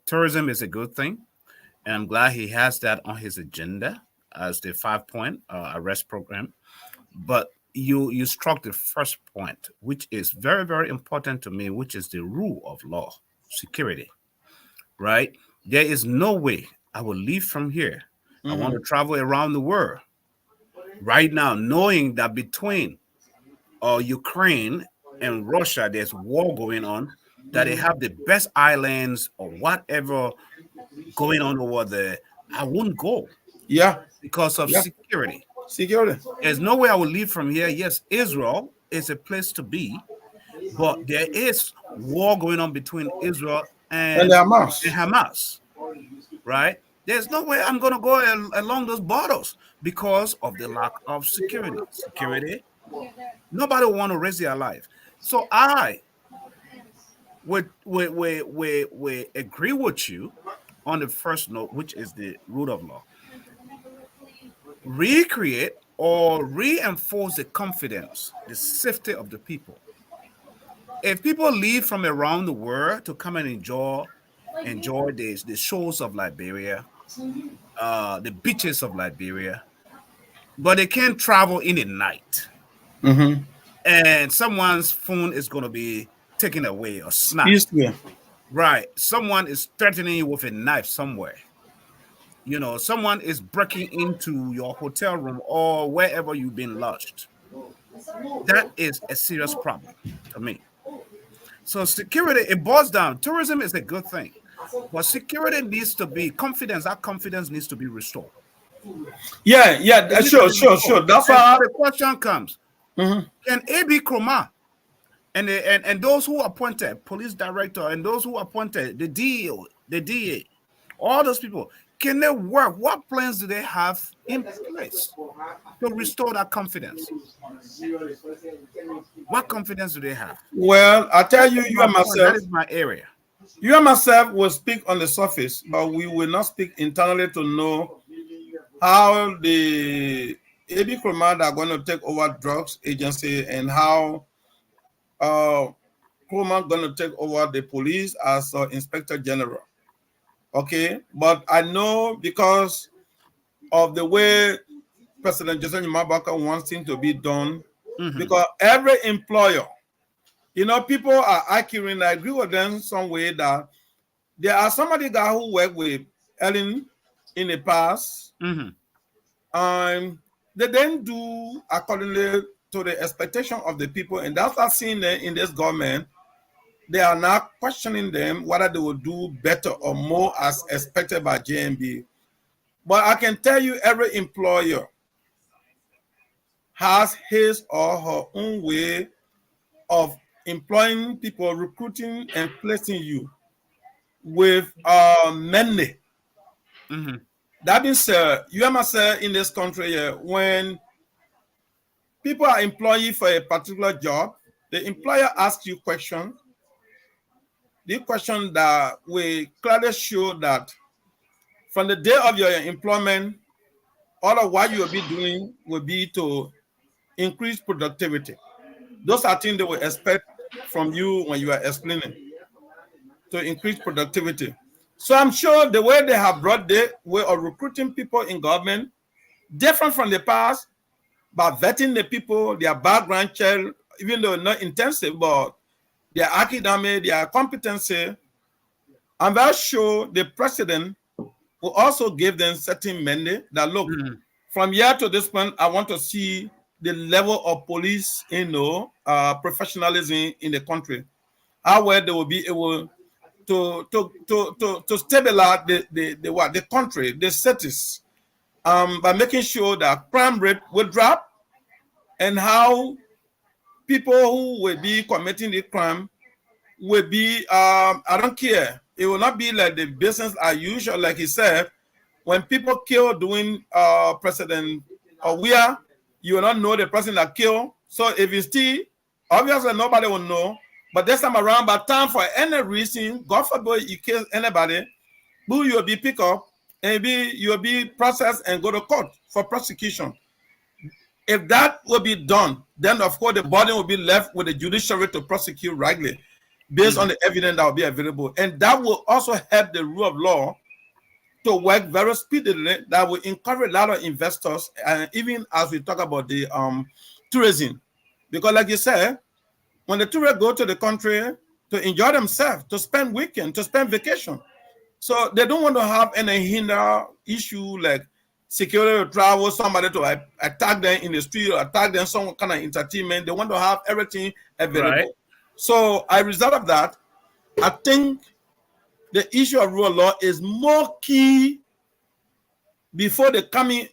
Tourism is a good thing, and I'm glad he has that on his agenda as the 5-point arrest program. But you struck the first point, which is very, very important to me, which is the rule of law, security, right? There is no way I will leave from here. I want to travel around the world. Right now, knowing that between Ukraine and Russia, there's war going on, that they have the best islands or whatever going on over there, I wouldn't go Yeah. because of Yeah. security. Security. There's no way I will leave from here. Yes, Israel is a place to be, but there is war going on between Israel And the Hamas. Hamas, right? There's no way I'm going to go along those borders because of the lack of security. Nobody will want to risk their life. So I we agree with you on the first note, which is the rule of law. Recreate or reinforce the confidence, the safety of the people. If people leave from around the world to come and enjoy the shores of Liberia, the beaches of Liberia, but they can't travel in the night, and someone's phone is going to be taken away or snapped. Right. Someone is threatening you with a knife somewhere. You know, someone is breaking into your hotel room or wherever you've been lodged. That is a serious problem to me. So security, it boils down. Tourism is a good thing, but security needs to be confidence. That confidence needs to be restored. Yeah, sure. That's why the question comes: Can A.B. Kroma and those who appointed police director and those who appointed the DA, all those people, can they work? What plans do they have in place to restore that confidence? What confidence do they have? Well, I tell you, you and myself. That is my area. You and myself will speak on the surface, but we will not speak internally to know how the A.B. Kroma are going to take over drugs agency and how Kroma going to take over the police as Inspector General. Okay, but I know because of the way President Joseph Mabaka wants things to be done, because every employer, you know, people are arguing. I agree with them some way that there are somebody guy who worked with Ellen in the past, and they didn't do accordingly to the expectation of the people, and that's what I've seen in this government. They are now questioning them whether they will do better or more as expected by JNB. But I can tell you, every employer has his or her own way of employing people, recruiting and placing you with many. That means, you and myself in this country, when people are employing you for a particular job, the employer asks you questions. The question that will clearly show that from the day of your employment, all of what you will be doing will be to increase productivity. Those are things they will expect from you when you are explaining, to increase productivity. So I'm sure the way they have brought the way of recruiting people in government, different from the past, by vetting the people, their background check, even though not intensive, but their academic, their competency. I'm very sure the president will also give them certain mandate that look, from here to this point, I want to see the level of police, professionalism in the country. How well they will be able to stabilize the country, the cities, by making sure that crime rate will drop, and how people who will be committing the crime will be, I don't care. It will not be like the business as usual, like he said. When people kill doing President Awia, you will not know the person that killed. So if it's still, obviously nobody will know. But this time around, by time for any reason, God forbid you kill anybody, you will be picked up and you will be processed and go to court for prosecution. If that will be done, then of course the body will be left with the judiciary to prosecute rightly based on the evidence that will be available. And that will also help the rule of law to work very speedily. That will encourage a lot of investors, and even as we talk about the tourism. Because like you said, when the tourists go to the country to enjoy themselves, to spend weekend, to spend vacation, so they don't want to have any hinder issue like security to travel, somebody to attack them in the street or attack them, some kind of entertainment. They want to have everything available. Right. So as a result of that, I think the issue of rule of law is more key before the coming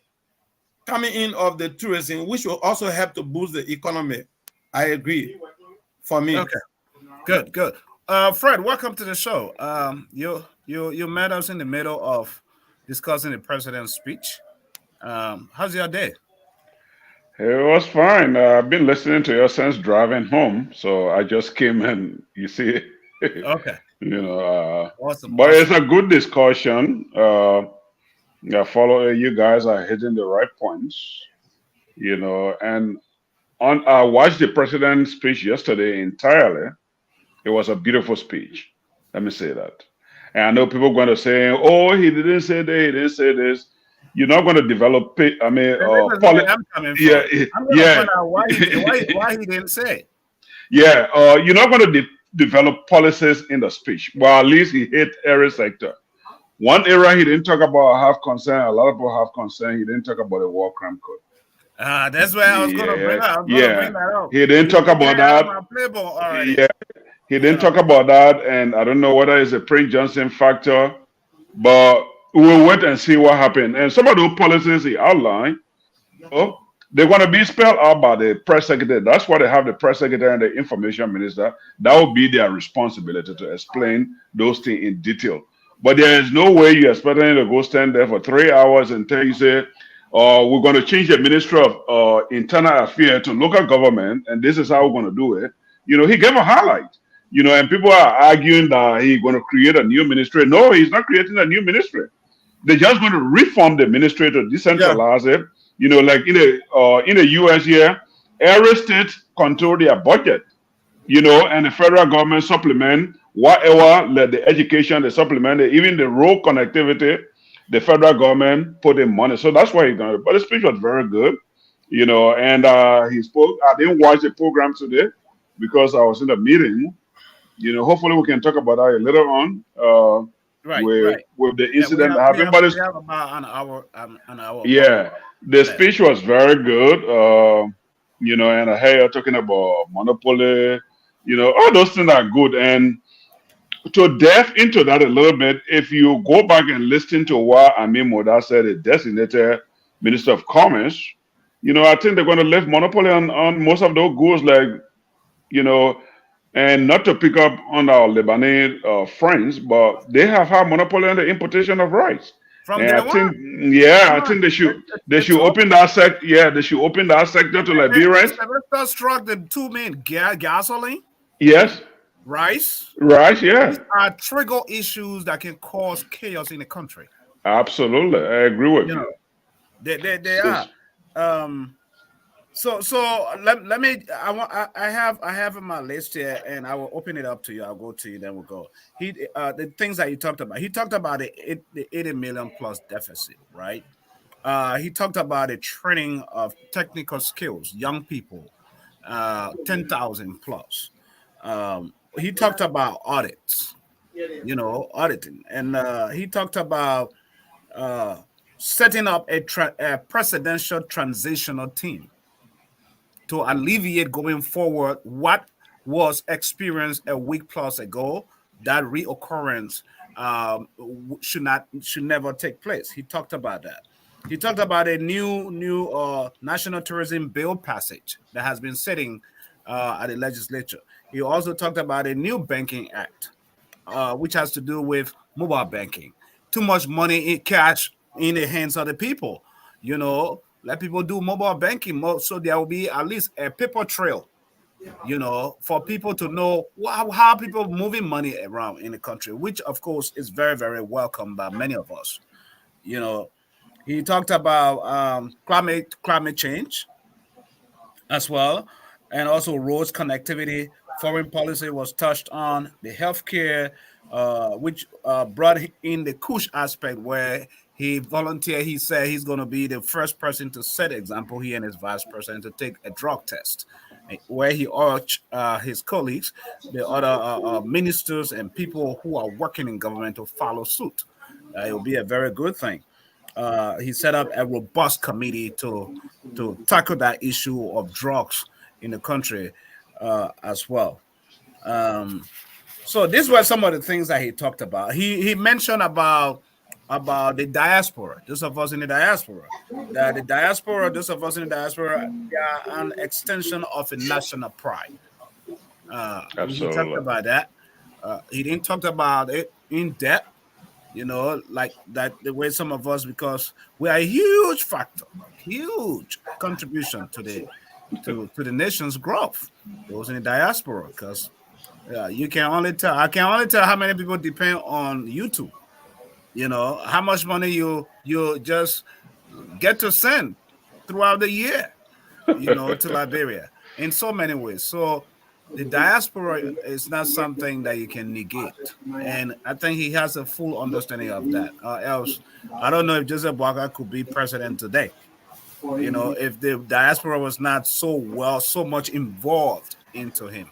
in of the tourism, which will also help to boost the economy. I agree. For me. Okay. Good. Fred, welcome to the show. You met us in the middle of discussing the president's speech. How's your day? It was fine. I've been listening to you since driving home, so I just came and you see, Okay. Awesome. But it's a good discussion. I follow you guys are hitting the right points, and I watched the president's speech yesterday entirely. It was a beautiful speech. Let me say that. And I know people are going to say, "Oh, he didn't say that. He didn't say this." You're not going to develop. I'm coming from. Find out why he didn't say. Yeah, you're not going to develop policies in the speech. Well, at least he hit every sector. One area he didn't talk about, I have concern. A lot of people have concern. He didn't talk about the war crime code. That's where I was going to bring up. Bring that up. He didn't talk about that. Yeah, he didn't talk about that, and I don't know whether it's a Prince Johnson factor, but we'll wait and see what happened. And some of those policies he outlined, they're going to be spelled out by the press secretary. That's why they have the press secretary and the information minister. That will be their responsibility to explain those things in detail. But there is no way you're expecting to go stand there for 3 hours and tell you, say, we're going to change the Ministry of Internal Affairs to local government, and this is how we're going to do it. He gave a highlight. And people are arguing that he's going to create a new ministry. No, he's not creating a new ministry. They're just going to reform the ministry to decentralize it. Like in the US here, every state control their budget, and the federal government supplement whatever, like the education, they supplement it, even the road connectivity, the federal government put in money. So that's why he's going to. But the speech was very good, and he spoke. I didn't watch the program today because I was in a meeting. Hopefully we can talk about that later on. With the incident that happened. But it's about an hour. Yeah, the speech was very good. And I hear you talking about monopoly. All those things are good. And to delve into that a little bit, if you go back and listen to what Amin Moda said, the designated Minister of Commerce, I think they're going to lift monopoly on most of those goods, and not to pick up on our Lebanese friends, but they have had monopoly on the importation of rice. And I think they should open that sector. Yeah, they should open that sector to Liberians. Struck the two main gasoline. Yes. Rice. Yeah. These are trigger issues that can cause chaos in the country. Absolutely, I agree with you. They are. So let me. I have in my list here, and I will open it up to you. I'll go to you, then we'll go. The things that he talked about. He talked about the 80 million plus deficit, right? He talked about the training of technical skills, young people, 10,000 plus. He talked about audits, auditing, and he talked about setting up a presidential transitional team to alleviate going forward what was experienced a week plus ago. That reoccurrence should never take place. He talked about that. He talked about a new national tourism bill passage that has been sitting at the legislature. He also talked about a new banking act, which has to do with mobile banking. Too much money in cash in the hands of the people. Let people do mobile banking so there will be at least a paper trail, for people to know how people moving money around in the country, which of course is very, very welcome by many of us. He talked about climate change as well, and also roads connectivity. Foreign policy was touched on, the healthcare, which brought in the Kush aspect where he volunteered. He said he's going to be the first person to set example, he and his vice president, to take a drug test, where he urged his colleagues, the other ministers and people who are working in government to follow suit. It will be a very good thing. he set up a robust committee to tackle that issue of drugs in the country as well. So these were some of the things that he talked about. He mentioned about the diaspora. Those of us in the diaspora, those of us in the diaspora, they are an extension of a national pride. He talked about that. He didn't talk about it in depth, like that the way some of us, because we are a huge factor, huge contribution to the nation's growth. Those in the diaspora, because I can only tell how many people depend on YouTube. How much money you just get to send throughout the year, to Liberia in so many ways. So the diaspora is not something that you can negate. And I think he has a full understanding of that. Else, I don't know if Joseph Boakai could be president today. If the diaspora was not so much involved into him.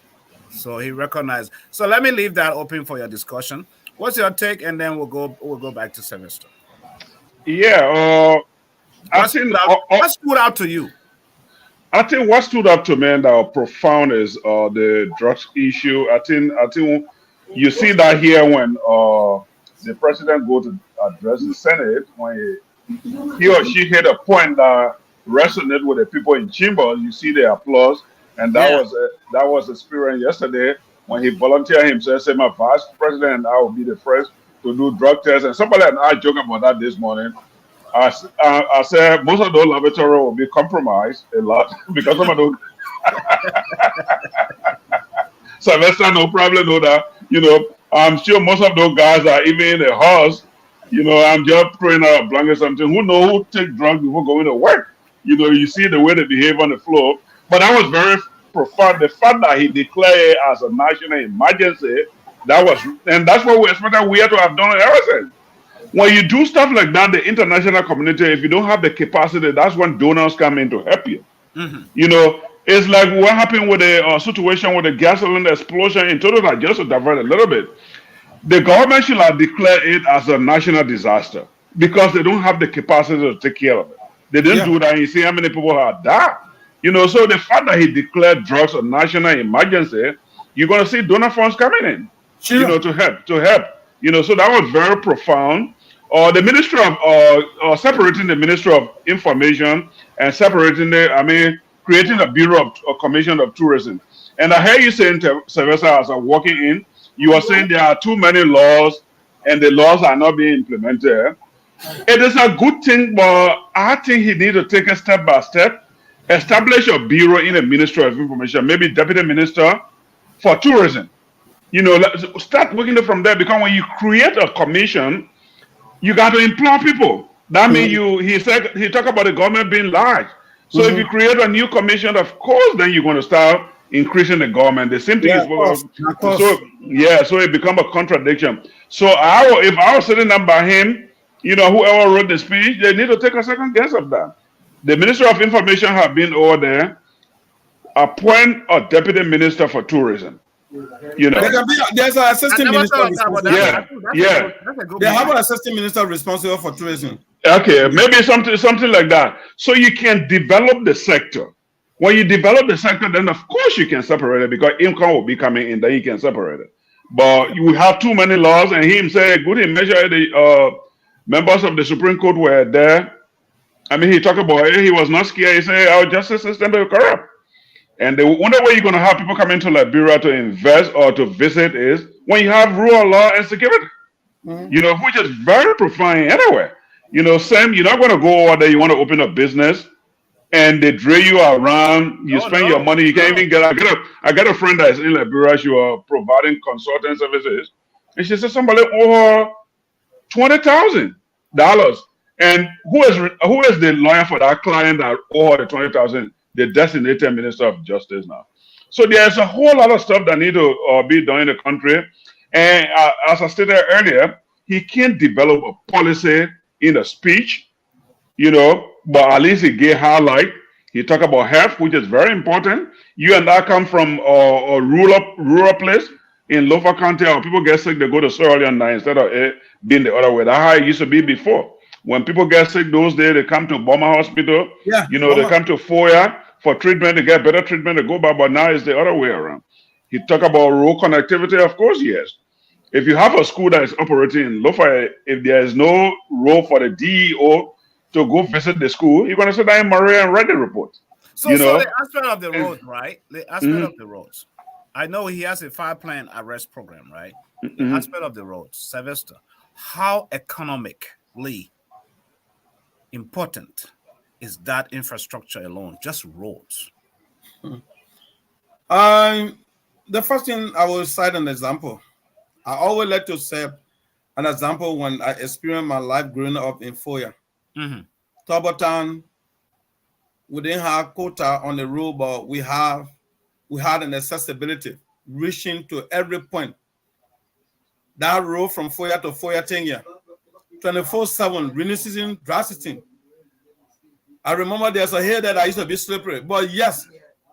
So he recognized. So let me leave that open for your discussion. What's your take? And then we'll go back to Sylvester. Yeah. What stood out to you? I think what stood up to me that profound is the drugs issue. I think you see that here when the president go to address the Senate, when he or she hit a point that resonated with the people in chambers. You see the applause, and that was experience yesterday when he volunteered himself, say, "My vice president, I will be the first to do drug tests." And somebody and I joked about that this morning. I said most of those laboratories will be compromised a lot because some of those. Sylvester, no problem, know that. I'm sure most of those guys are even in the house. I'm just throwing out a blanket something. Who knows who take drugs before going to work? You see the way they behave on the floor. But that was very profound. The fact that he declared it as a national emergency, and that's what we expected we had to have done ever since. When you do stuff like that, the international community, if you don't have the capacity, that's when donors come in to help you. Mm-hmm. It's like what happened with the situation with the gasoline explosion in Toronto. Just to divert a little bit, the government should have declared it as a national disaster because they don't have the capacity to take care of it. They didn't do that. And you see how many people have died. So the fact that he declared drugs a national emergency, you're going to see donor funds coming in, to help. So that was very profound. The Ministry of separating the Ministry of Information and creating a Bureau of Commission of Tourism. And I hear you saying, Sylvester, as I'm walking in, you are saying there are too many laws and the laws are not being implemented. It is a good thing, but I think he needs to take it step by step, establish a bureau in the Ministry of Information, maybe Deputy Minister for Tourism. Start working it from there, because when you create a commission, you got to employ people. That means he talked about the government being large. So if you create a new commission, of course, then you're going to start increasing the government. The same thing is so it becomes a contradiction. So if I was sitting down by him, whoever wrote the speech, they need to take a second guess of that. The Minister of Information have been over there, appoint a deputy minister for tourism. There's an assistant minister responsible. They have an assistant minister responsible for tourism. Okay, maybe something like that. So you can develop the sector. When you develop the sector, then of course you can separate it, because income will be coming in, then you can separate it. But you have too many laws, and he himself, good measure, the members of the Supreme Court were there. He talked about it. He was not scared. He said our justice system is corrupt. And the only way you're going to have people come into Liberia to invest or to visit is when you have rule of law and security, which is very profound anyway. Sam, you're not going to go over there, you want to open a business, and they drill you around, you spend your money, you can't even get I got a friend that is in Liberia, she was providing consulting services, and she said somebody owe her $20,000. And who is the lawyer for that client that owe her the $20,000? The designated Minister of Justice now. So there's a whole lot of stuff that need to be done in the country. And as I stated earlier, he can't develop a policy in a speech, but at least he gave highlight. He talked about health, which is very important. You and I come from a rural place in Lofa County, or people get sick, they go to Sierra Leone now instead of it being the other way. That's how it used to be before. When people get sick those days, they come to Bomber Hospital. Yeah, They come to Foya for treatment, to get better treatment, to go back. But now it's the other way around. He talk about rural connectivity. Of course, yes. If you have a school that is operating in Lofa, if there is no role for the DEO to go visit the school, you're going to sit down in Maria and write the report. So the aspect of the roads, right? The aspect of the roads. I know he has a 5-plan arrest program, right? The aspect of the roads, Sylvester, how economically important is that infrastructure alone, just roads? The first thing I will cite an example. I always like to say an example when I experienced my life growing up in Foya. Tobotown, we didn't have quota on the road, but we had an accessibility reaching to every point. That road from Foya to Foya Tengia, 24/7, rainy season, dry season. I remember there's a hill that used to be slippery, but yes,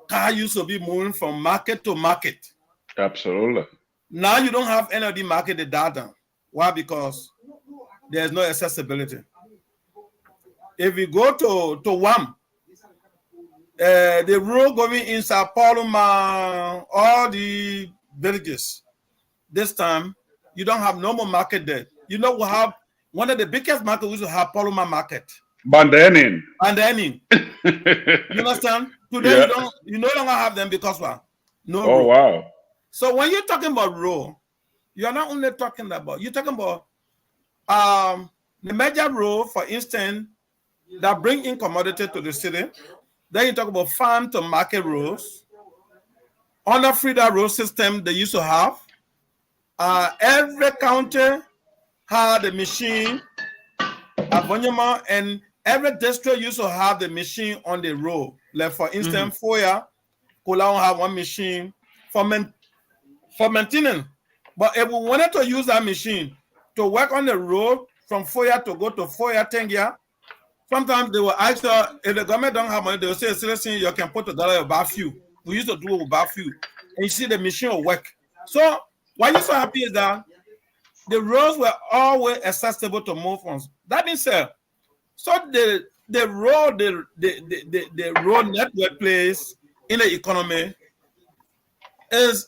car used to be moving from market to market. Absolutely. Now you don't have any of the market data. Why? Because there's no accessibility. If we go to WAM, the road going in Sao Paulo, all the villages, this time you don't have no more market there. We have one of the biggest markets we used to have, Paloma Market. Bandanin. You understand? Today you no longer have them because what? No road. Wow. So when you're talking about road, you're not only talking about, you're talking about the major road, for instance, that bring in commodity to the city. Then you talk about farm to market roads. Under Frida road system they used to have. Every county had a machine, and every district used to have the machine on the road. Like for instance, Foya, Kolao have one machine for maintenance. But if we wanted to use that machine to work on the road from Foya to go to Foya Tengia, sometimes they will ask us, if the government don't have money, they will say, listen, you can put together about few. We used to do it about few. And you see the machine will work. So why you're so happy is that the roads were always accessible to move on. That being said, so the road network plays in the economy is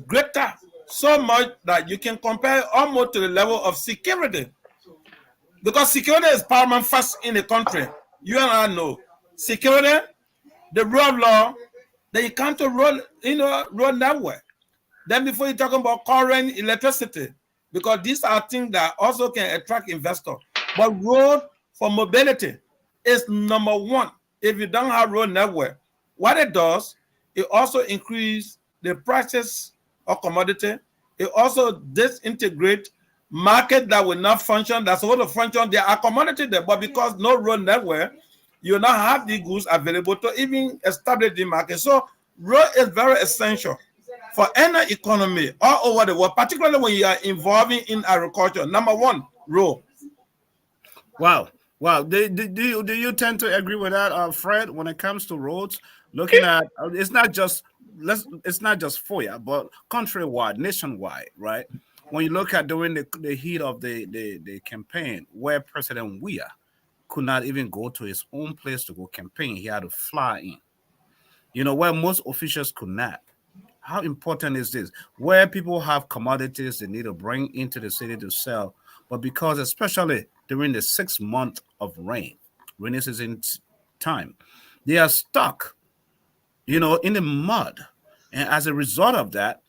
greater, so much that you can compare almost to the level of security. Because security is paramount first in the country. You and I know security, the rule of law, then you come to road network. Then before you're talking about current electricity, because these are things that also can attract investors. But road for mobility is number one. If you don't have road network, what it does, it also increases the prices of commodity. It also disintegrates market that will not function, that's supposed to function. There are commodities there, but because no road network, you not have the goods available to even establish the market. So road is very essential for any economy all over the world, particularly when you are involving in agriculture. Number one, road. Wow. Do you tend to agree with that, Fred? When it comes to roads, looking at it's not just Foya, but countrywide, nationwide, right? When you look at during the heat of the campaign, where President Weah could not even go to his own place to go campaign, he had to fly in. Where most officials could not. How important is this? Where people have commodities they need to bring into the city to sell, but because especially during the 6 months of rainy season time, they are stuck, in the mud. And as a result of that,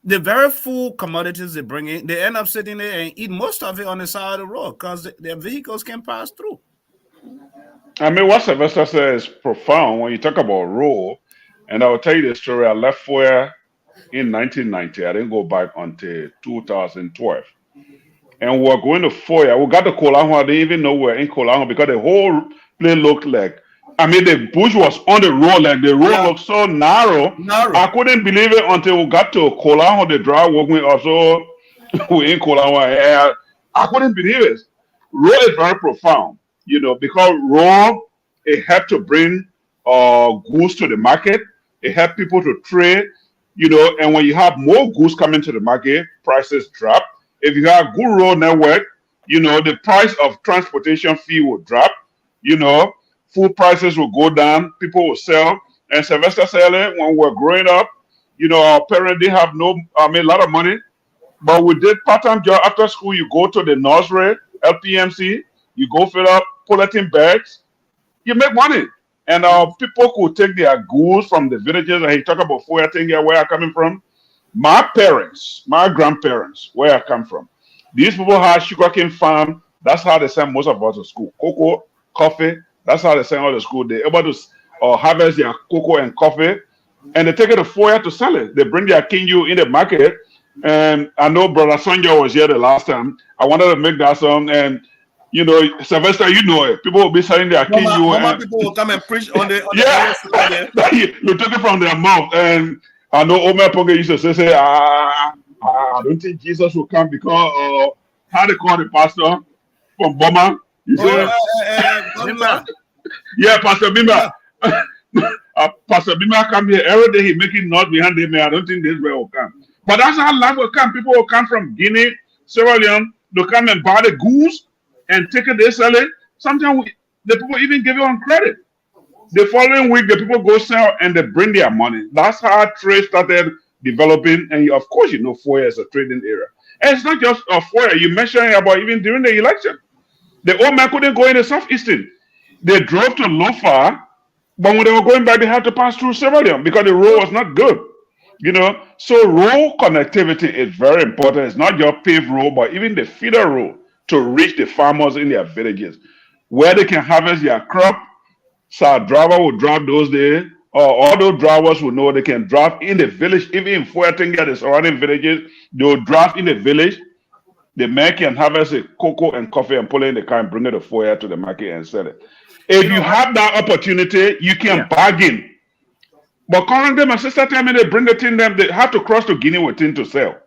the very full commodities they bring in, they end up sitting there and eat most of it on the side of the road because their vehicles can pass through. I mean, what Sylvester says is profound when you talk about road. And I will tell you the story. I left Foya in 1990. I didn't go back until 2012. And we were going to Foya. We got to Kolahon. I didn't even know we were in Kolahon because the whole place looked like, the bush was on the road. Like the road looked so narrow. I couldn't believe it until we got to Kolahon. The drive walked me up. So we in Kolahon. I couldn't believe it. Road is very profound, because road, it helped to bring goods to the market. It helps people to trade, and when you have more goods coming to the market, prices drop. If you have good road network, the price of transportation fee will drop. Food prices will go down. People will sell. And Sylvester said it when we were growing up. Our parents didn't have a lot of money, but we did part-time job after school. You go to the nursery, LPMC, you go fill up bulletin bags, you make money. And people could take their goods from the villages. And he talked about Foyatinga, where I coming from. My parents, my grandparents, where I come from, these people had sugarcane farm. That's how they send most of us to school. Cocoa, coffee. That's how they send all to school. They're able to harvest their cocoa and coffee, and they take it to Foya to sell it. They bring their kinju in the market. And I know Brother Sonja was here the last time. I wanted to make that song. And, Sylvester, it. People will be selling their kinju. People will come and preach on the you take it from their mouth. And I know Omer Ponge used to say, I don't think Jesus will come because how they call the pastor from Boma. You say, yeah, Pastor Bima. Pastor Bima come here every day. He making noise behind him. I don't think this way will come. But that's how life will come. People will come from Guinea, Sierra Leone. They'll come and buy the goose and take it. They sell it. Sometimes the people even give you on credit. The following week, the people go sell and they bring their money. That's how trade started developing. And of course, Foya is a trading area. And it's not just Foya. You mentioned about even during the election. The old man couldn't go in the southeastern. They drove to Lofa, but when they were going back, they had to pass through Sierra Leone because the road was not good. So road connectivity is very important. It's not just paved road, but even the feeder road to reach the farmers in their villages where they can harvest their crop. So a driver will drive those days, or all those drivers will know they can drive in the village, even in Fuerteventura, the surrounding villages. They will drive in the village. The man can harvest a cocoa and coffee and pull it in the car and bring it to Foya to the market and sell it. If you have that opportunity, you can bargain. But currently, my sister tell me they bring it in them, they have to cross to Guinea with things to sell.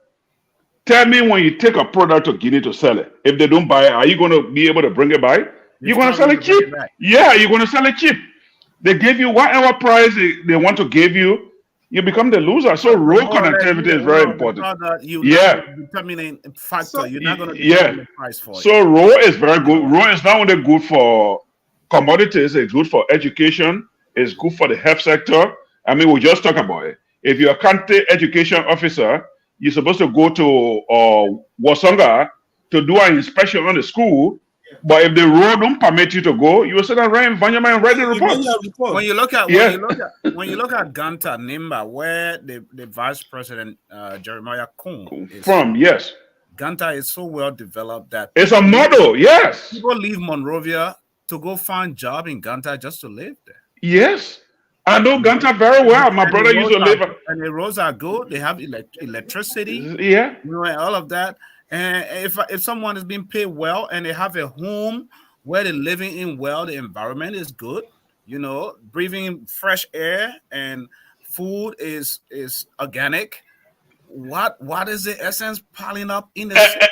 Tell me when you take a product to Guinea to sell it, if they don't buy it, are you going to be able to bring it by? You're going to sell it cheap. Yeah, you're going to sell it cheap. They give you whatever price they want to give you, you become the loser. So road connectivity is very important. Determining factor. So, you're not going to get the price for it. So road is very good. Road is not only good for commodities, it's good for education, it's good for the health sector. I mean, we just talk about it. If you're a county education officer, you're supposed to go to Wasonga to do an inspection on the school. But if the road don't permit you to go, you will sit down right in Vanyama and write the report. When you look at Ganta Nimba, where the vice president Jeremiah Kuhn is from, yes, Ganta is so well developed that it's a model. Yes, people leave Monrovia to go find job in Ganta just to live there. Yes, I know Ganta very well. My brother used to live, and the roads are good. They have electricity. Yeah, and all of that. And if someone is being paid well and they have a home where they're living in well, the environment is good, breathing fresh air and food is organic. What is the essence piling up in the city?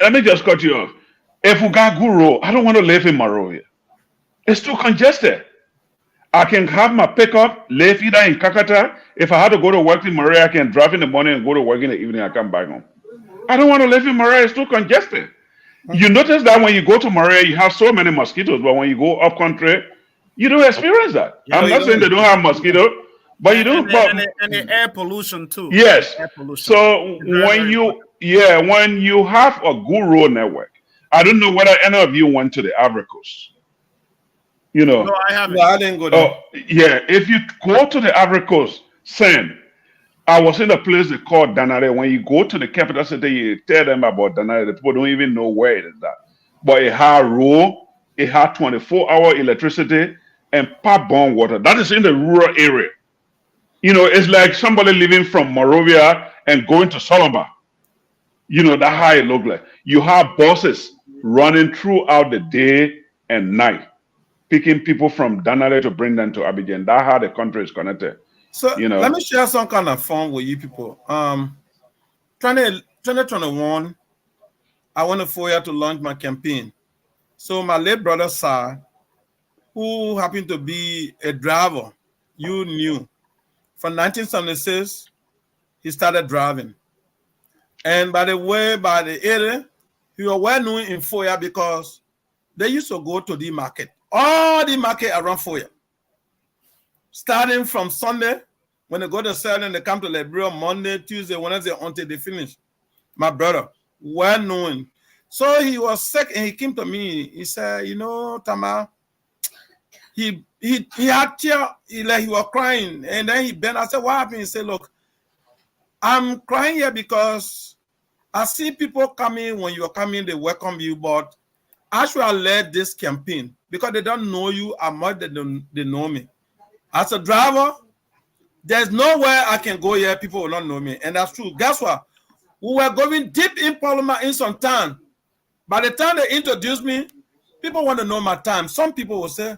Let me just cut you off. If we got good road, I don't want to live in Monrovia. It's too congested. I can have my pickup, live either in Kakata. If I had to go to work in Monrovia, I can drive in the morning and go to work in the evening. I come back home. I don't want to live in Monrovia. It's too congested. You notice that when you go to Monrovia, you have so many mosquitoes, but when you go up country, you don't experience that. I'm not saying they don't have mosquitoes, but you do. And the air pollution too. Yes. Air pollution. So when you have a good road network, I don't know whether any of you went to the Ivory Coast. No, I haven't. No, I didn't go there. Oh, yeah. If you go to the Ivory Coast, I was in a place they call Danare. When you go to the capital city, you tell them about Danare. The people don't even know where it is that. But it had road, it had 24-hour electricity and pipe-borne water. That is in the rural area. It's like somebody living from Monrovia and going to Solomon. That's how it looked like. You have buses running throughout the day and night, picking people from Danare to bring them to Abidjan. That's how the country is connected. So let me share some kind of fun with you people. 2021, I went to Foya to launch my campaign. So my late brother, Sir, who happened to be a driver, you knew. From 1976, he started driving. And by the 80, he was well known in Foya because they used to go to the market, all the market around Foya. Starting from Sunday, when they go to sell and they come to Liberia Monday, Tuesday, Wednesday, until they finish. My brother, well known. So he was sick and he came to me. He said, you know, Tama, he had tears, he was crying. And then he bent. I said, what happened? He said, look, I'm crying here because I see people coming. When you are coming, they welcome you, but I should have led this campaign because they don't know you as much as they know me. As a driver, there's nowhere I can go here, people will not know me. And that's true. Guess what? We were going deep in Parliament in some time. By the time they introduced me, people want to know my time. Some people will say,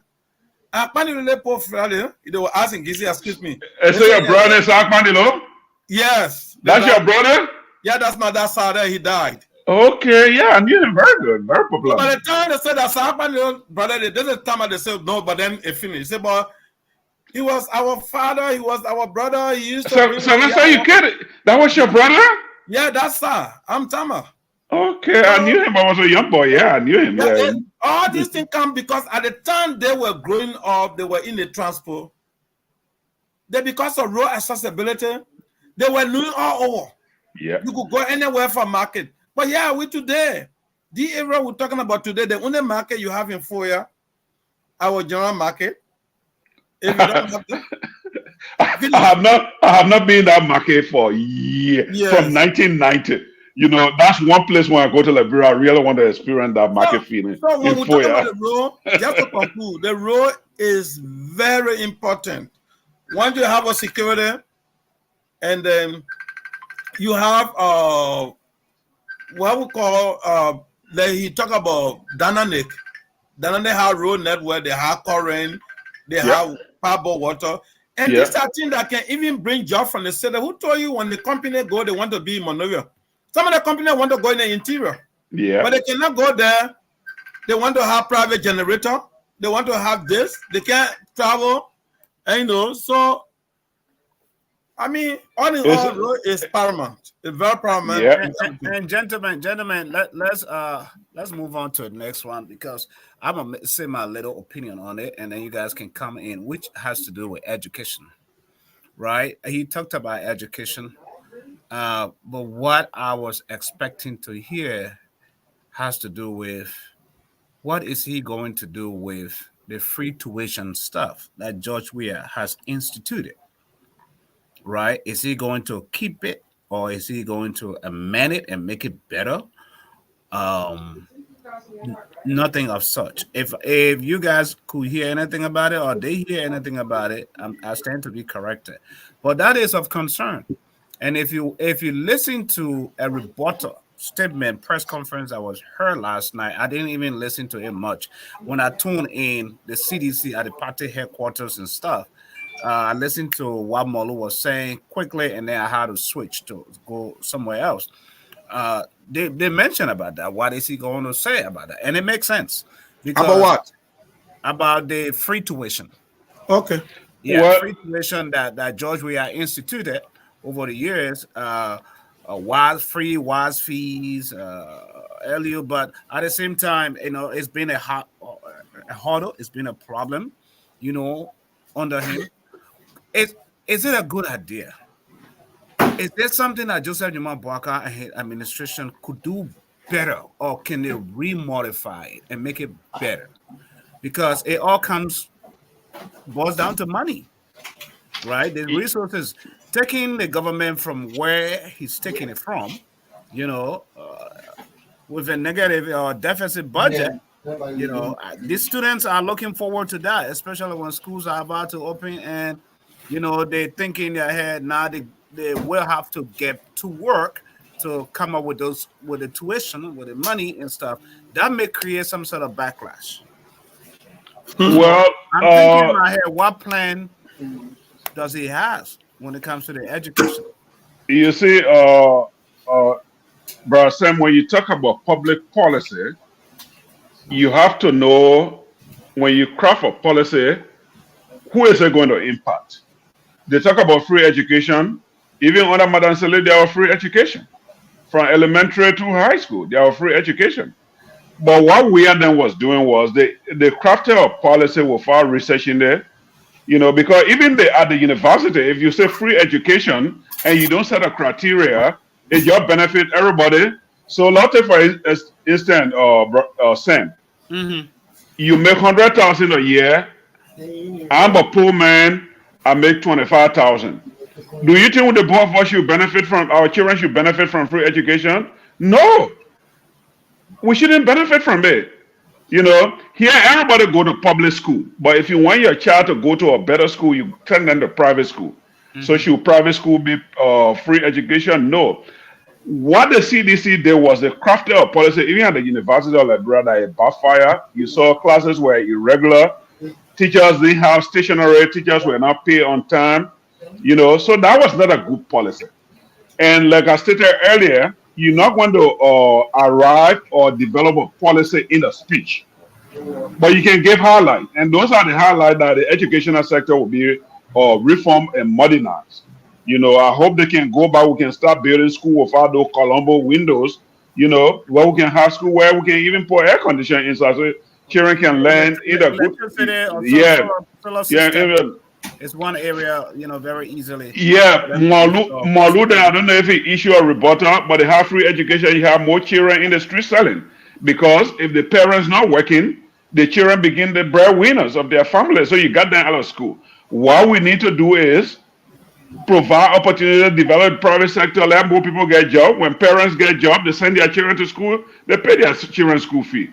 they were asking Gizi, excuse me. So your brother is Akmanilo? Yes. That's your brother? Yeah, that's my dad's father. He died. Okay, yeah, I knew him very good, very popular. By the time they said that's Akmanilo, brother, there's a time they said no, but then it finished. They said, but he was our father, he was our brother. He used to. So let's say you get it. That was your brother? Yeah, that's I'm Tama. Okay, I knew him. I was a young boy. Yeah, I knew him. Yeah. All these things come because at the time they were growing up, they were in the transport. Because of road accessibility, they were doing all over. Yeah. You could go anywhere for market. But yeah, we today, the area we're talking about today, the only market you have in Foya, our general market. If you don't have to, I have not been in that market for years. Yes. From 1990. You know, that's one place when I go to Liberia, I really want to experience that market feeling. So when we talk about the road, just to conclude, the road is very important. Once you have a security, and then you have what we call he talk about Dananik. Dananik have road network, they have current, they have power water. And these are things that can even bring job from the city. Who told you when the company go, they want to be in Monrovia? Some of the companies want to go in the interior. Yeah. But they cannot go there. They want to have private generator. They want to have this. They can't travel. And, you know, so I mean, all in all, road is paramount. It's very paramount. Yeah. And gentlemen, let's move on to the next one because I'm gonna say my little opinion on it, and then you guys can come in, which has to do with education, right? He talked about education, but what I was expecting to hear has to do with what is he going to do with the free tuition stuff that George Weah has instituted. Right? Is he going to keep it or is he going to amend it and make it better? Nothing of such. If you guys could hear anything about it or they hear anything about it, I stand to be corrected. But that is of concern. And if you listen to a reporter statement press conference that was heard last night, I didn't even listen to it much. When I tuned in the CDC at the party headquarters and stuff, I listened to what Molu was saying quickly, and then I had to switch to go somewhere else. They mentioned about that. What is he going to say about that? And it makes sense. About what? About the free tuition. Okay. Yeah, free tuition that George Weah instituted over the years. WAS fees earlier, but at the same time, you know, it's been a hurdle. It's been a problem, you know, under him. Is it a good idea? Is there something that Joseph Nima Bwaka and his administration could do better, or can they remodify it and make it better? Because it all boils down to money, right? The resources, taking the government from where he's taking it from, you know, with a negative or deficit budget. Yeah. You know, these students are looking forward to that, especially when schools are about to open and, you know, they think in their head now they will have to get to work to come up with the tuition, with the money and stuff. That may create some sort of backlash. Well, I'm thinking in my head, what plan does he have when it comes to the education? You see, Brother Sam, when you talk about public policy, you have to know when you craft a policy, who is it going to impact? They talk about free education. Even under Madam Saleh, there was free education from elementary to high school. They are free education. But what we and them was doing was they crafted a policy without researching there, because even at the university, if you say free education and you don't set a criteria, it just benefit everybody. So let's take for instance, Sam, you make 100,000 a year. I'm a poor man. I make 25,000. Do you think the both of us should benefit from our children should benefit from free education? No, we shouldn't benefit from it. Here everybody go to public school, but if you want your child to go to a better school, you send them to private school. So should private school be free education? No. What the CDC did was they crafted a policy, even at the University of Liberia, that it backfired. You saw classes were irregular. Teachers didn't have stationery. Teachers were not paid on time. So that was not a good policy. And like I stated earlier, you're not going to arrive or develop a policy in a speech, but you can give highlights. And those are the highlights that the educational sector will be reformed and modernized. I hope they can go back. We can start building school without those Colombo windows, where we can have school where we can even put air conditioning inside so children can learn either good. It's one area, very easily. Yeah, Malu, I don't know if he issue a rebuttal, but they have free education. You have more children in the street selling. Because if the parents not working, the children begin the breadwinners of their family. So you got them out of school. What we need to do is provide opportunity to develop private sector, let more people get jobs. When parents get jobs, they send their children to school, they pay their children school fee.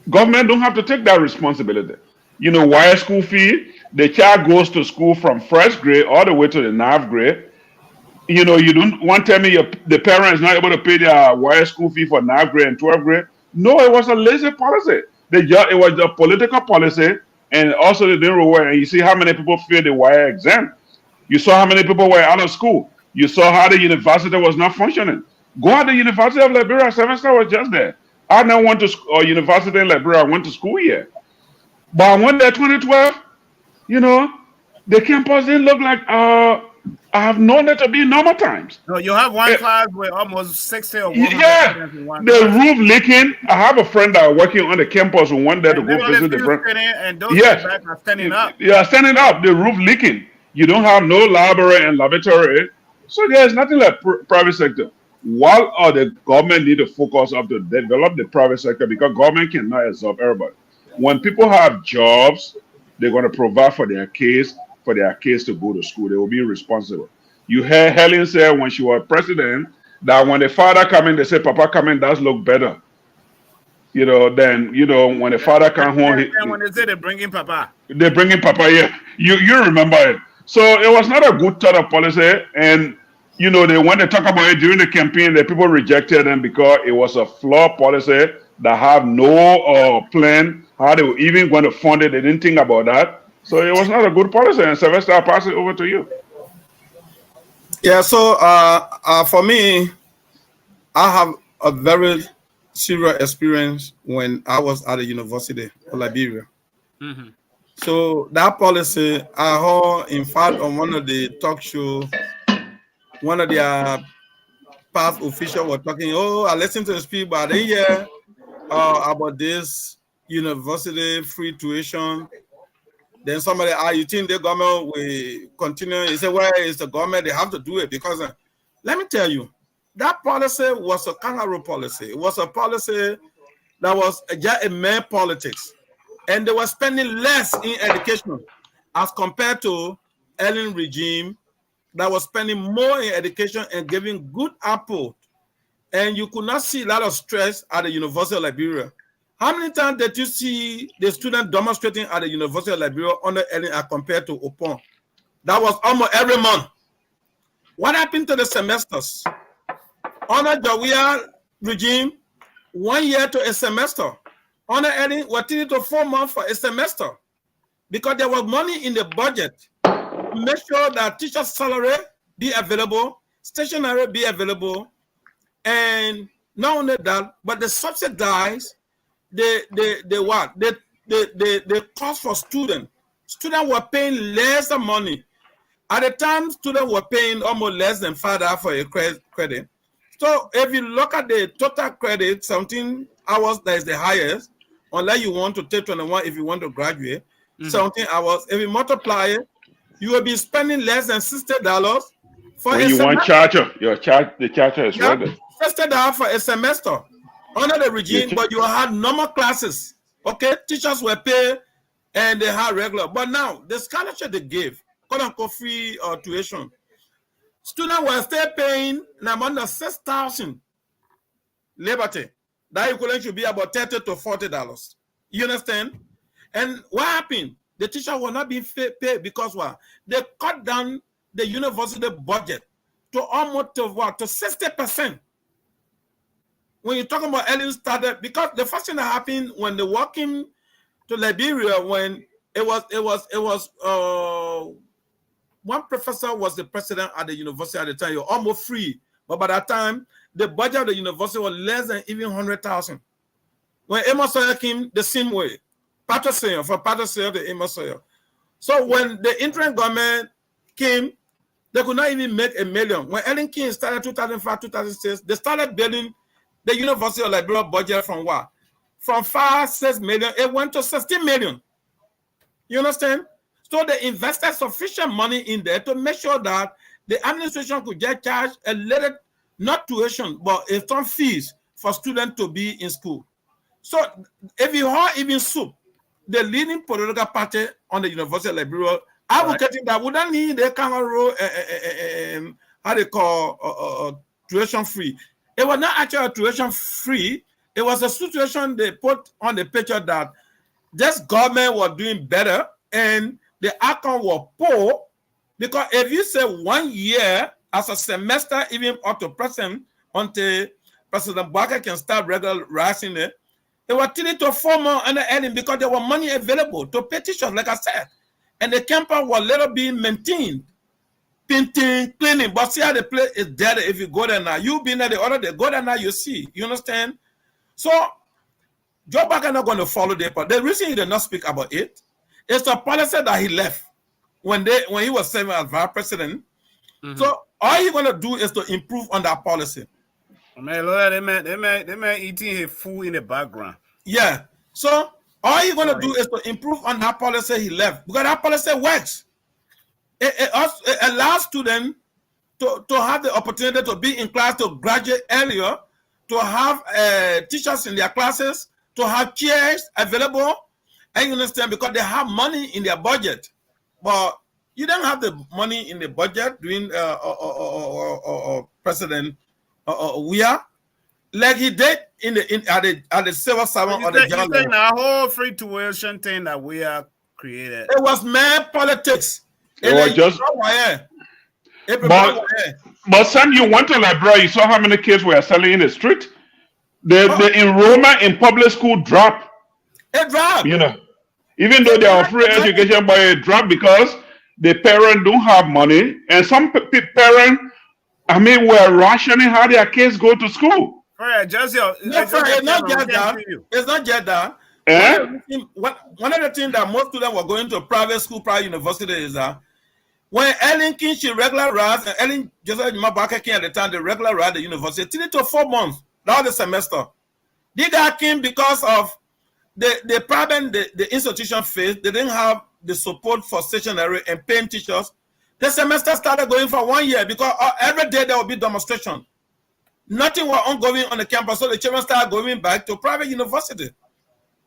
Government don't have to take that responsibility. Why school fee? The child goes to school from first grade all the way to the 9th grade. You don't want to tell me the parent is not able to pay their wire school fee for 9th grade and 12th grade. No, it was a lazy policy. It was a political policy, and also they didn't reward. And you see how many people failed the wire exam. You saw how many people were out of school. You saw how the university was not functioning. Go at the University of Liberia, semester was just there. I now went to University in Liberia. I went to school here. But I went there 2012, the campus didn't look like I have known it to be normal times. No, you have one class with almost 60 or 100 students in one class. Roof leaking. I have a friend that working on the campus who went there to go visit the friend. And those back are standing up. Yeah, standing up. The roof leaking. You don't have no library and laboratory. So there's nothing like private sector. What are the government need to focus on to develop the private sector, because government cannot absorb everybody. When people have jobs, they're going to provide for their kids to go to school. They will be responsible. You heard Helen say when she was president that when the father come in, they say, Papa come in, does look better. Then, when the father come home. When they say they bring in Papa. They bring in Papa, yeah. You remember it. So it was not a good thought of policy. And, when they talk about it during the campaign, the people rejected them because it was a flawed policy that have no plan how they were even going to fund it. They didn't think about that. So it was not a good policy. And Sylvester, I'll pass it over to you. Yeah, so for me, I have a very serious experience when I was at the University of Liberia. Mm-hmm. So that policy, I heard, in fact, on one of the talk shows, one of their past officials were talking, I listened to the speech, but I didn't hear about this university free tuition. Then somebody, you think the government will continue? He said, well, it's the government, they have to do it. Because let me tell you, that policy was a kangaroo policy. It was a policy that was just a mere politics. And they were spending less in education as compared to Ellen regime that was spending more in education and giving good output. And you could not see a lot of stress at the University of Liberia. How many times did you see the students demonstrating at the University of Liberia under Ellen as compared to Opon? That was almost every month. What happened to the semesters? Under Jawia regime, 1 year to a semester. Under Ellen, was 3 to 4 months for a semester. Because there was money in the budget to make sure that teachers' salary be available, stationery be available, and not only that, but the subsidized the cost for students. Students were paying less money. At the time, students were paying almost less than $5 for a credit. So if you look at the total credit, 17 hours that is the highest, unless you want to take 21 if you want to graduate, 17 hours. If you multiply it, you will be spending less than $60 for when a you want semester. charger, the charger is Yeah, regular. $60 for a semester under the regime, Yeah. but you had normal classes. Okay, teachers were paid and they had regular. But now the scholarship they gave, quote unquote free tuition, students were still paying an amount of 6,000 liberty. That equivalent should be about $30 to $40. You understand? And what happened? The teacher will not be paid because what? They cut down the university budget to almost to 60%. When you're talking about Ellen started, because the first thing that happened when they walked in to Liberia, when it was one professor was the president at the university at the time, you're almost free. But by that time, the budget of the university was less than even 100,000. When Amos Sawyer came, the same way. From Patrick Sawyer to Amos Sawyer. So when the interim government came, they could not even make $1 million. When Ellen King started 2005, 2006, they started building the University of Liberia budget from what? From 5-6 million, it went to 16 million. You understand? So they invested sufficient money in there to make sure that the administration could get charged a little, not tuition, but some fees for students to be in school. So if you have even soup, the leading political party on the University of Liberia advocating that wouldn't need the kangaroo, how they call tuition free. It was not actually tuition free. It was a situation they put on the picture that this government was doing better and the outcome was poor. Because if you say 1 year as a semester, even up to present, until President Barker can start regularizing it, it was 3 to 4 months under ending because there was money available to pay teachers, like I said. And the campus was little being maintained, painting, cleaning. But see how the place is dead if you go there now. You've been there the other day, go there now, you see. You understand? So, Joe Barker not going to follow the part. The reason he did not speak about it is the policy that he left when he was serving as vice president. So all he's going to do is to improve on that policy. Man, Lord, they may eating his food in the background. Yeah. So all he's going to do is to improve on that policy he left because that policy works. It allows students to have the opportunity to be in class, to graduate earlier, to have teachers in their classes, to have chairs available. And you understand, because they have money in their budget. But you don't have the money in the budget during President Weah, like he did at the civil servant or the general. You're saying the whole free tuition thing that we are created. It was mere politics. It was just. But Sam, you went to Liberia, you saw how many kids were selling in the street. The enrollment in public school dropped. It dropped. You know, even though they are free education, but it dropped because the parents don't have money, and some parents, were rationing how their kids go to school. Right, it's not just that. One of the things that most students were going to private school, private university is that when Ellen King, she regularized, and Ellen Joseph Mabaka King at the time, they regularized the university 3 to 4 months. That was the semester. They got came because of the problem the institution faced. They didn't have the support for stationery and paying teachers. The semester started going for 1 year because every day there will be demonstration. Nothing was ongoing on the campus, so the children started going back to private university.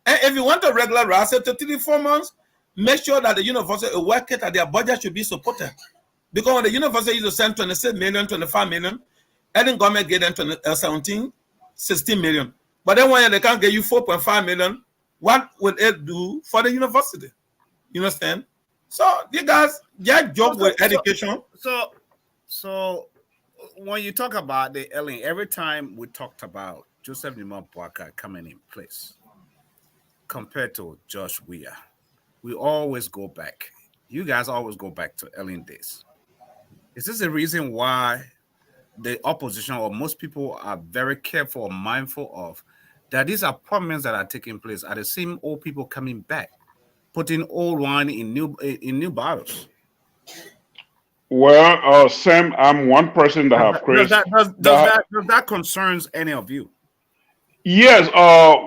And if you want to regularize it to 3 to 4 months, make sure that the university work it, that their budget should be supported. Because when the university used to send 26 million, 25 million, and then government gave them 16 million. But then when they can't give you 4.5 million, what will it do for the university? You understand? So you guys get job with education. So when you talk about the Ellen, every time we talked about Joseph Nimon Boakai coming in place compared to Josh Weah, we always go back. You guys always go back to Ellen days. Is this the reason why the opposition or most people are very careful or mindful of that these appointments that are taking place are the same old people coming back, putting old wine in new bottles? Well, Sam, I'm one person that have Does Chris. that concerns any of you? Yes,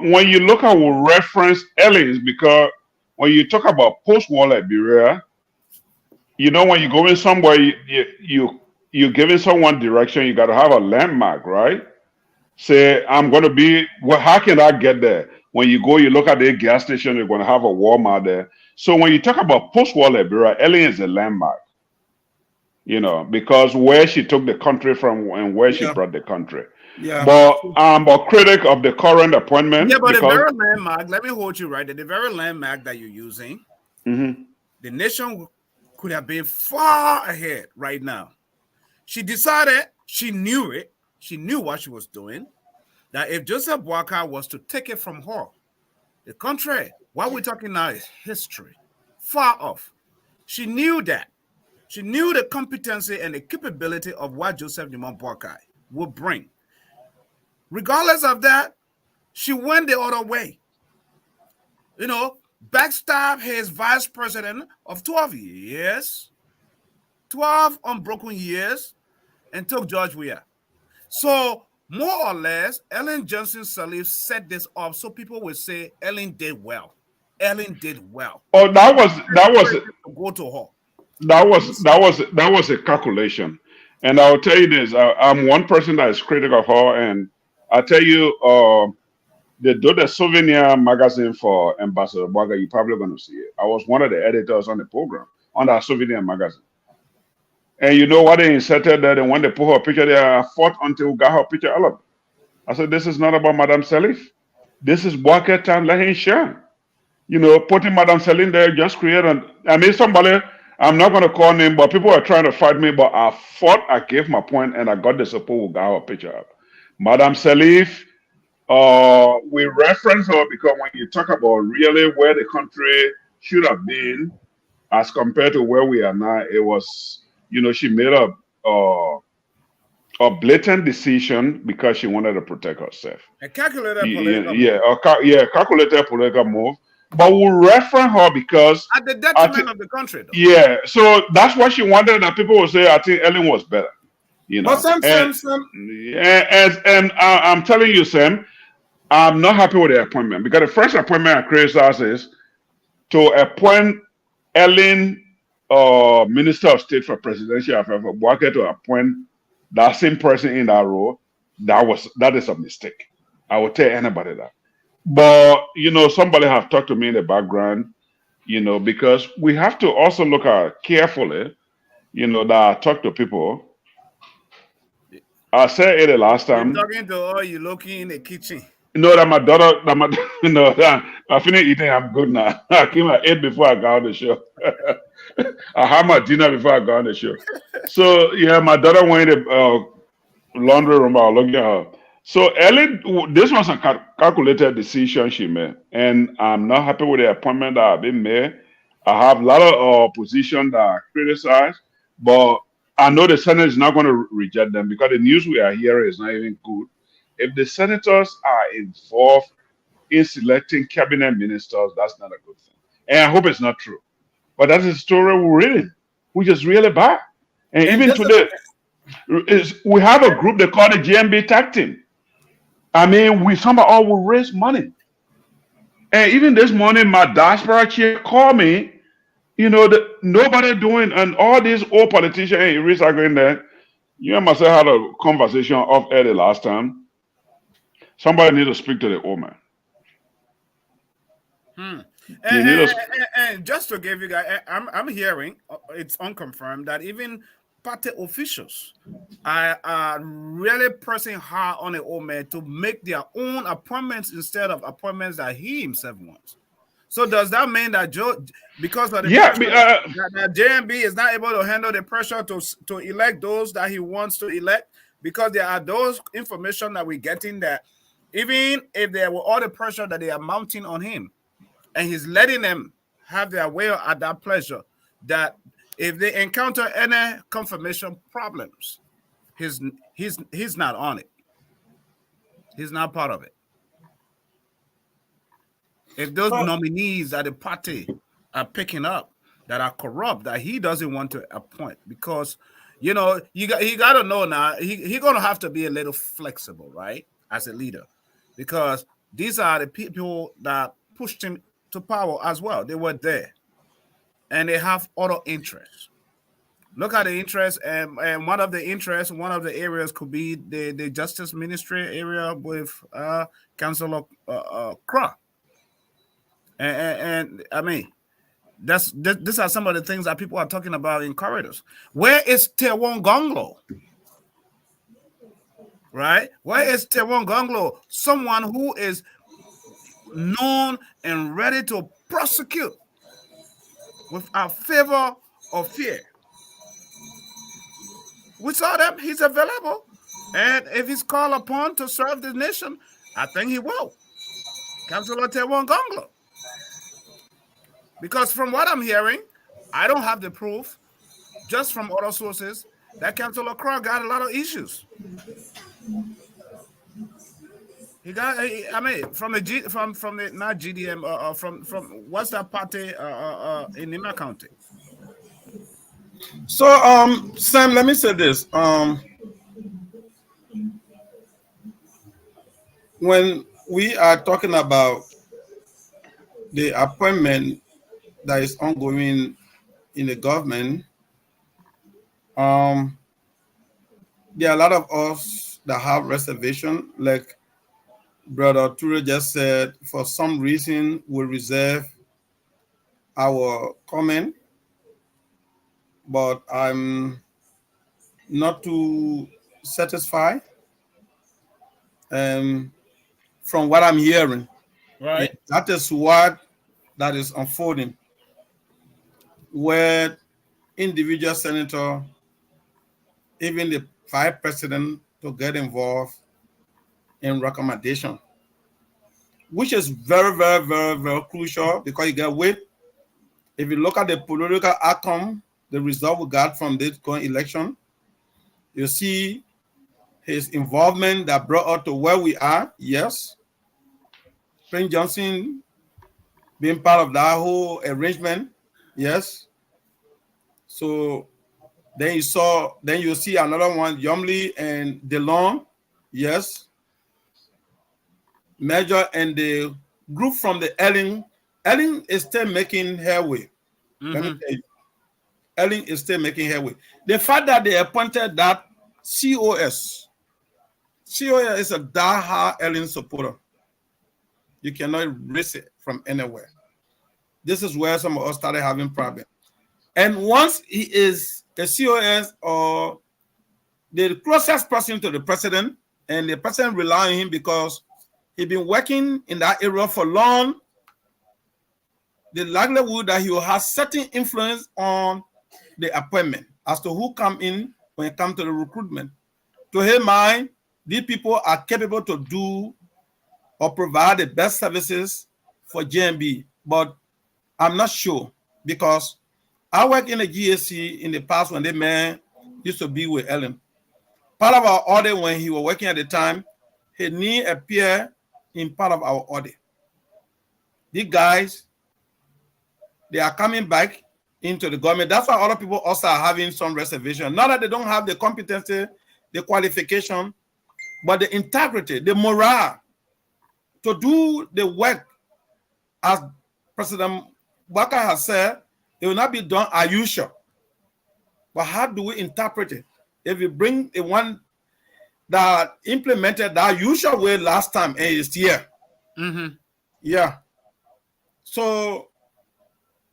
when you look at reference aliens, because when you talk about post-war Liberia, you know, when you go in somewhere, you're giving someone direction. You got to have a landmark, right? Say, I'm going to be. Well, how can I get there? When you go, you look at the gas station. You're going to have a Walmart there. So when you talk about post-war Liberia, alien is a landmark. You know, because where she took the country from and where she brought the country. Yeah. But I'm a critic of the current appointment. Yeah, but the very landmark, let me hold you right there. The very landmark that you're using, the nation could have been far ahead right now. She decided, she knew it, she knew what she was doing, that if Joseph Boakai was to take it from her, the country, what we're talking now is history, far off. She knew that. She knew the competency and the capability of what Joseph Boakai would bring. Regardless of that, she went the other way. You know, backstab his vice president of 12 years, 12 unbroken years, and took George Weah. So, more or less, Ellen Johnson Sirleaf set this up so people would say Ellen did well. Ellen did well. Oh, that was go to her. That was a calculation. And I'll tell you this, I'm one person that is critical of her, and I tell you, they do the souvenir magazine for Ambassador Boakai. You're probably going to see it. I was one of the editors on the program on that souvenir magazine. And you know what they inserted there? And when they put her picture there, I fought until we got her picture out of it. I said, this is not about Madame Sirleaf. This is Boakai time. Let him shine. You know, putting Madame Sirleaf there just created. I mean, somebody, I'm not going to call name, but people are trying to fight me. But I fought. I gave my point, and I got the support. We got her picture up. Madame Sirleaf. We reference her because when you talk about really where the country should have been as compared to where we are now, it was, you know, she made a blatant decision because she wanted to protect herself. A calculated political move. Calculated political move. But we reference her because at the detriment of the country, though. Yeah, so that's what she wanted, that people would say, I think Ellen was better. You know, Sam. And I'm telling you, Sam, I'm not happy with the appointment because the first appointment I criticized is to appoint Ellen, Minister of State for Presidential Affairs, for Boakai to appoint that same person in that role. That is a mistake. I will tell anybody that. But you know, somebody have talked to me in the background, you know, because we have to also look at carefully, you know, that I talk to people. I said it the last time. You're talking to all you looking in the kitchen. No, that my daughter, I finished eating. I'm good now. I came at 8 before I got on the show. I had my dinner before I got on the show. So, yeah, my daughter went in the laundry room. I was looking at her. So, Ellen, this was a calculated decision she made. And I'm not happy with the appointment that I've been made. I have a lot of opposition that I criticize. But I know the Senate is not going to reject them because the news we are hearing is not even good. If the senators are involved in selecting cabinet ministers, that's not a good thing. And I hope it's not true. But that's the story we're reading, which is really bad. And even today, we have a group they call the JNB tag team. I mean, we somehow will raise money. And even this morning, my diaspora chair called me, you know, nobody doing, and all these old politicians and recycling there. You and myself had a conversation off air the last time. Somebody need to speak to the old man. And just to give you guys, I'm hearing, it's unconfirmed, that even party officials are really pressing hard on the old man to make their own appointments instead of appointments that he himself wants. So does that mean that because of the that JNB is not able to handle the pressure to elect those that he wants to elect? Because there are those information that we're getting that even if there were all the pressure that they are mounting on him, and he's letting them have their way at that pleasure, that if they encounter any confirmation problems, he's not on it. He's not part of it. If those nominees that the party are picking up that are corrupt that he doesn't want to appoint, because you got to know now he gonna have to be a little flexible, right, as a leader, because these are the people that pushed him to power as well. They were there, and they have other interests. Look at the interest, and one of the areas could be the Justice Ministry area with Councillor Kra. And I mean, these are some of the things that people are talking about in corridors. Where is Tewon Gonglo? Right? Where is Tewon Gonglo? Someone who is known and ready to prosecute without favor or fear. We saw that he's available, and if he's called upon to serve the nation, I think he will. Councillor Tewon Gonglo. Because from what I'm hearing, I don't have the proof, just from other sources, that Councillor Kra got a lot of issues. He got, from the not GDM, from what's that party in Nima County? So, Sam, let me say this. When we are talking about the appointment that is ongoing in the government, there are a lot of us that have reservation, like Brother Ture just said. For some reason, we reserve our comment, but I'm not too satisfied from what I'm hearing. Right. That is what that is unfolding, where individual senator, even the vice president, to get involved in recommendation, which is very, very, very, very crucial, because you get with, if you look at the political outcome, the result we got from this current election, you see his involvement that brought us to where we are. Yes. Prince Johnson being part of that whole arrangement. Yes. So then you see another one, Yomley and DeLong. Yes. Major and the group from the Ellen is still making headway. Let me tell you. Ellen is still making headway. The fact that they appointed that COS is a diehard Ellen supporter. You cannot erase it from anywhere. This is where some of us started having problems. And once he is a COS or the closest person to the president, and the president rely on him because he's been working in that area for long, the likelihood that he will have certain influence on the appointment as to who come in when it comes to the recruitment. To his mind, these people are capable to do or provide the best services for JNB, but I'm not sure, because I worked in the GSC in the past when the man used to be with Ellen. Part of our audit, when he was working at the time, he didn't appear in part of our audit. These guys, they are coming back into the government. That's why other people also are having some reservation. Not that they don't have the competency, the qualification, but the integrity, the morale to do the work. As President Baka has said, it will not be done as usual. But how do we interpret it? If we bring the one that implemented that usual way last time and is here. Yeah. So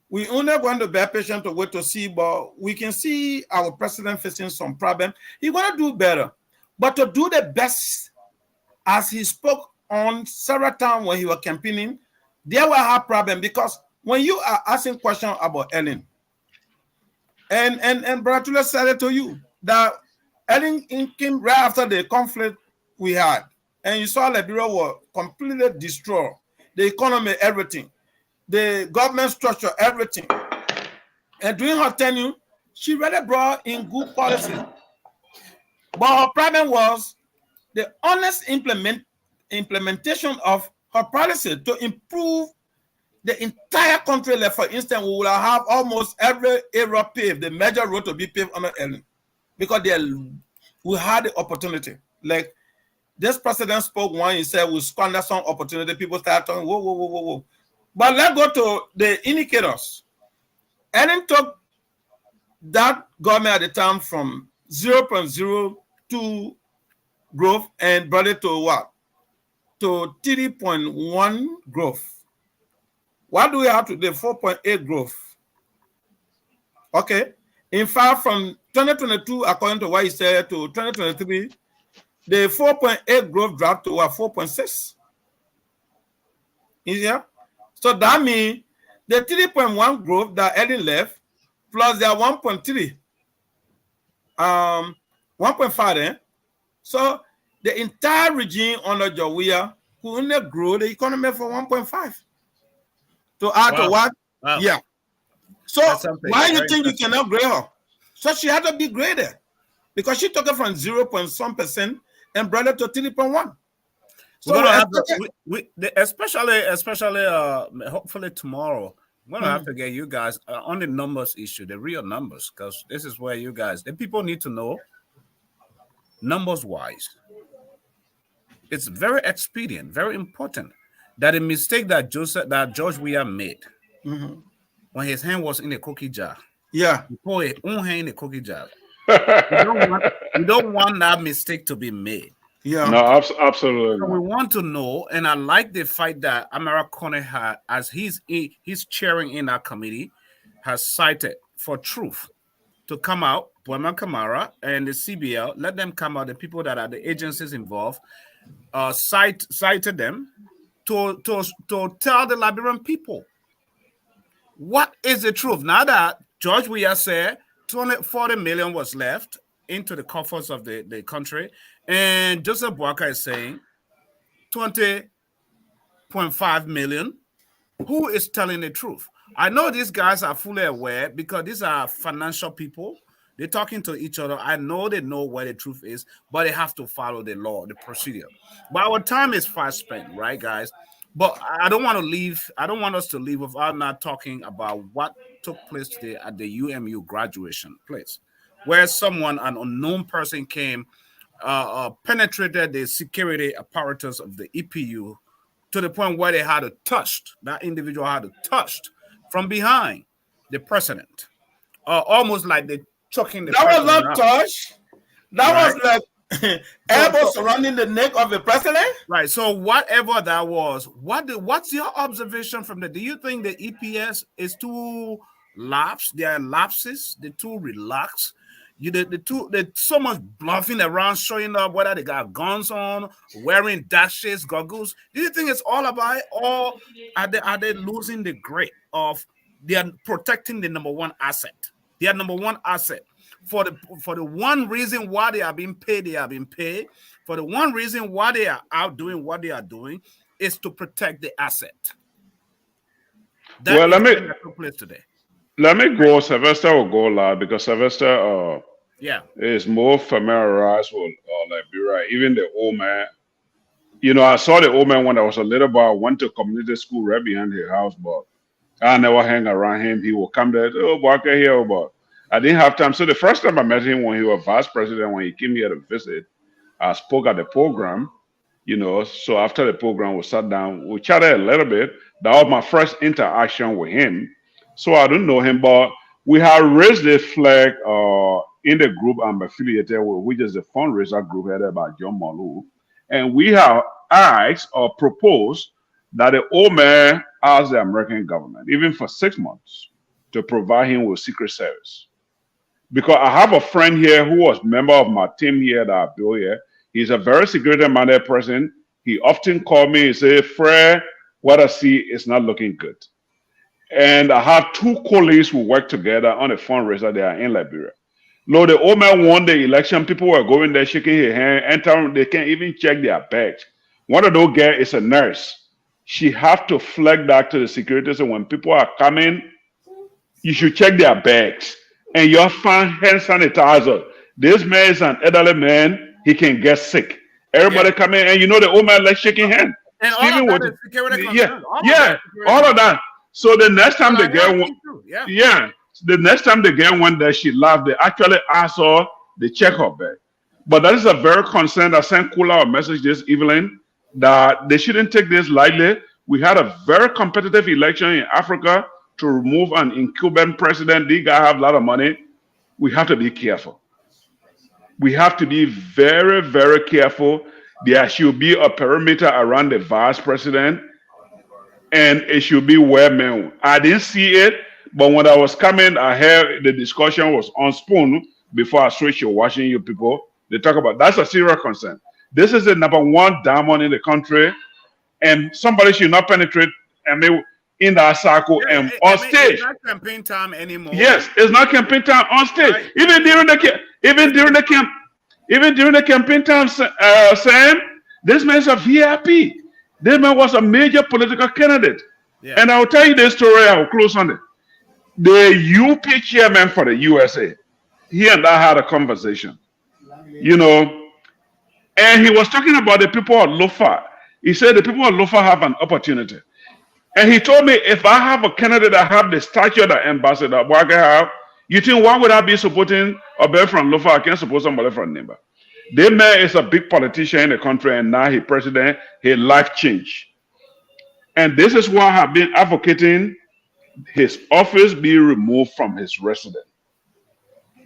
we only going to be patient to wait to see, but we can see our president facing some problem. He's going to do better. But to do the best, as he spoke on several times when he was campaigning, there will have problem, because when you are asking questions about Ellen, and Brother Tula said it to you, that Ellen came right after the conflict we had, and you saw Liberia was completely destroyed, the economy, everything, the government structure, everything. And during her tenure, she really brought in good policy. But her problem was the honest implementation of her policy to improve the entire country left. For instance, we will have almost every area paved, the major road to be paved under Ellen, because we had the opportunity. Like this president spoke one, he said we squander some opportunity. People start talking, whoa. But let's go to the indicators. Ellen took that government at the time from 0.02 growth and brought it to what? To 3.1 growth. What do we have today? 4.8 growth. Okay. In fact, from 2022, according to what he said, to 2023, the 4.8 growth dropped to 4.6. Easier? So that means the 3.1 growth that Ellen left plus their 1.3, 1.5, So the entire regime under Jawia could only grow the economy for 1.5. To add to what? Wow. Yeah. So why do you think you cannot grade her? So she had to be graded because she took it from 0.some% and brought it to 3.1. So especially hopefully tomorrow, I'm gonna have to get you guys on the numbers issue, the real numbers, because this is where you guys, the people need to know numbers wise. It's very expedient, very important that a mistake that George Weah made when his hand was in the cookie jar. Yeah. He put his own hand in the cookie jar. You don't want that mistake to be made. Yeah. No, absolutely. So we want to know, and I like the fact that Amara Kone had, as he's chairing in our committee, has cited for truth to come out, Boima Kamara and the CBL, let them come out, the people that are the agencies involved, cited them to tell the Liberian people what is the truth. Now that George Weah said 240 million was left into the coffers of the country, and Joseph Boakai is saying 20.5 million. Who is telling the truth? I know these guys are fully aware because these are financial people. They're talking to each other. I know they know where the truth is, but they have to follow the law, the procedure. But our time is fast spent, right, guys? But I don't want us to leave without not talking about what took place today at the UMU graduation place, where an unknown person came, penetrated the security apparatus of the EPU to the point where that individual had touched from behind the president, almost like they choking the president. That was not touch. That was like elbow surrounding the neck of the president. Right. So whatever that was, what's your observation from that? Do you think the EPS is too lapsed? There are lapses. They're too relaxed. There's so much bluffing around, showing up whether they got guns on, wearing dashes, goggles. Do you think it's all about it, or are they losing the grip of they are protecting the number one asset? Their number one asset. For the one reason why they are being paid, For the one reason why they are out doing what they are doing is to protect the asset. Let me go. Sylvester will go loud because Sylvester is more familiarized with Liberia. Even the old man. I saw the old man when I was a little boy. I went to community school right behind his house, but I never hang around him. He will come there, walk here, but I didn't have time. So the first time I met him when he was vice president, when he came here to visit, I spoke at the program, So after the program, we sat down, we chatted a little bit. That was my first interaction with him. So I don't know him, but we have raised the flag in the group I'm affiliated with, which is a fundraiser group headed by John Malu. And we have asked or proposed that the old man ask the American government, even for 6 months, to provide him with Secret Service. Because I have a friend here who was a member of my team here that I built here. He's a very security-minded person. He often called me and said, Fred, what I see is not looking good. And I have 2 colleagues who work together on a fundraiser there in Liberia. Lord, the old man won the election. People were going there, shaking his hand, entering. They can't even check their bags. One of those guys is a nurse. She have to flag that to the security. So when people are coming, you should check their bags. And you'll find hand sanitizer. This man is an elderly man. He can get sick. Everybody come in, and the old man like shaking hand. And Stephen all of that is security concern. all of that. So the next time the girl went, the next time the girl went there, she laughed. They actually asked her to check her bag. But that is a very concern. I sent Kula a message this evening that they shouldn't take this lightly. We had a very competitive election in Africa to remove an incumbent president. The guy have a lot of money. We have to be careful. We have to be very, very careful. There should be a perimeter around the vice president, and it should be well known. I didn't see it, but when I was coming, I heard the discussion was on Spoon before I switched to watching you people. They talk about that's a serious concern. This is the #1 diamond in the country, and somebody should not penetrate and they in that circle and on stage. It's not campaign time anymore. Yes, it's not campaign time on stage. Right. Even during the campaign time, Sam, this man's a VIP. This man was a major political candidate. Yeah. And I'll tell you this story. I'll close on it. The UP chairman for the USA, he and I had a conversation, you know, and he was talking about the people of Lofa. He said the people of Lofa have an opportunity. And he told me, if I have a candidate that have the stature that Ambassador Bwake have, you think why would I be supporting a man from Lofa? I can't support somebody from Nimba. The man is a big politician in the country, and now he's president. His life changed. And this is why I have been advocating his office be removed from his residence.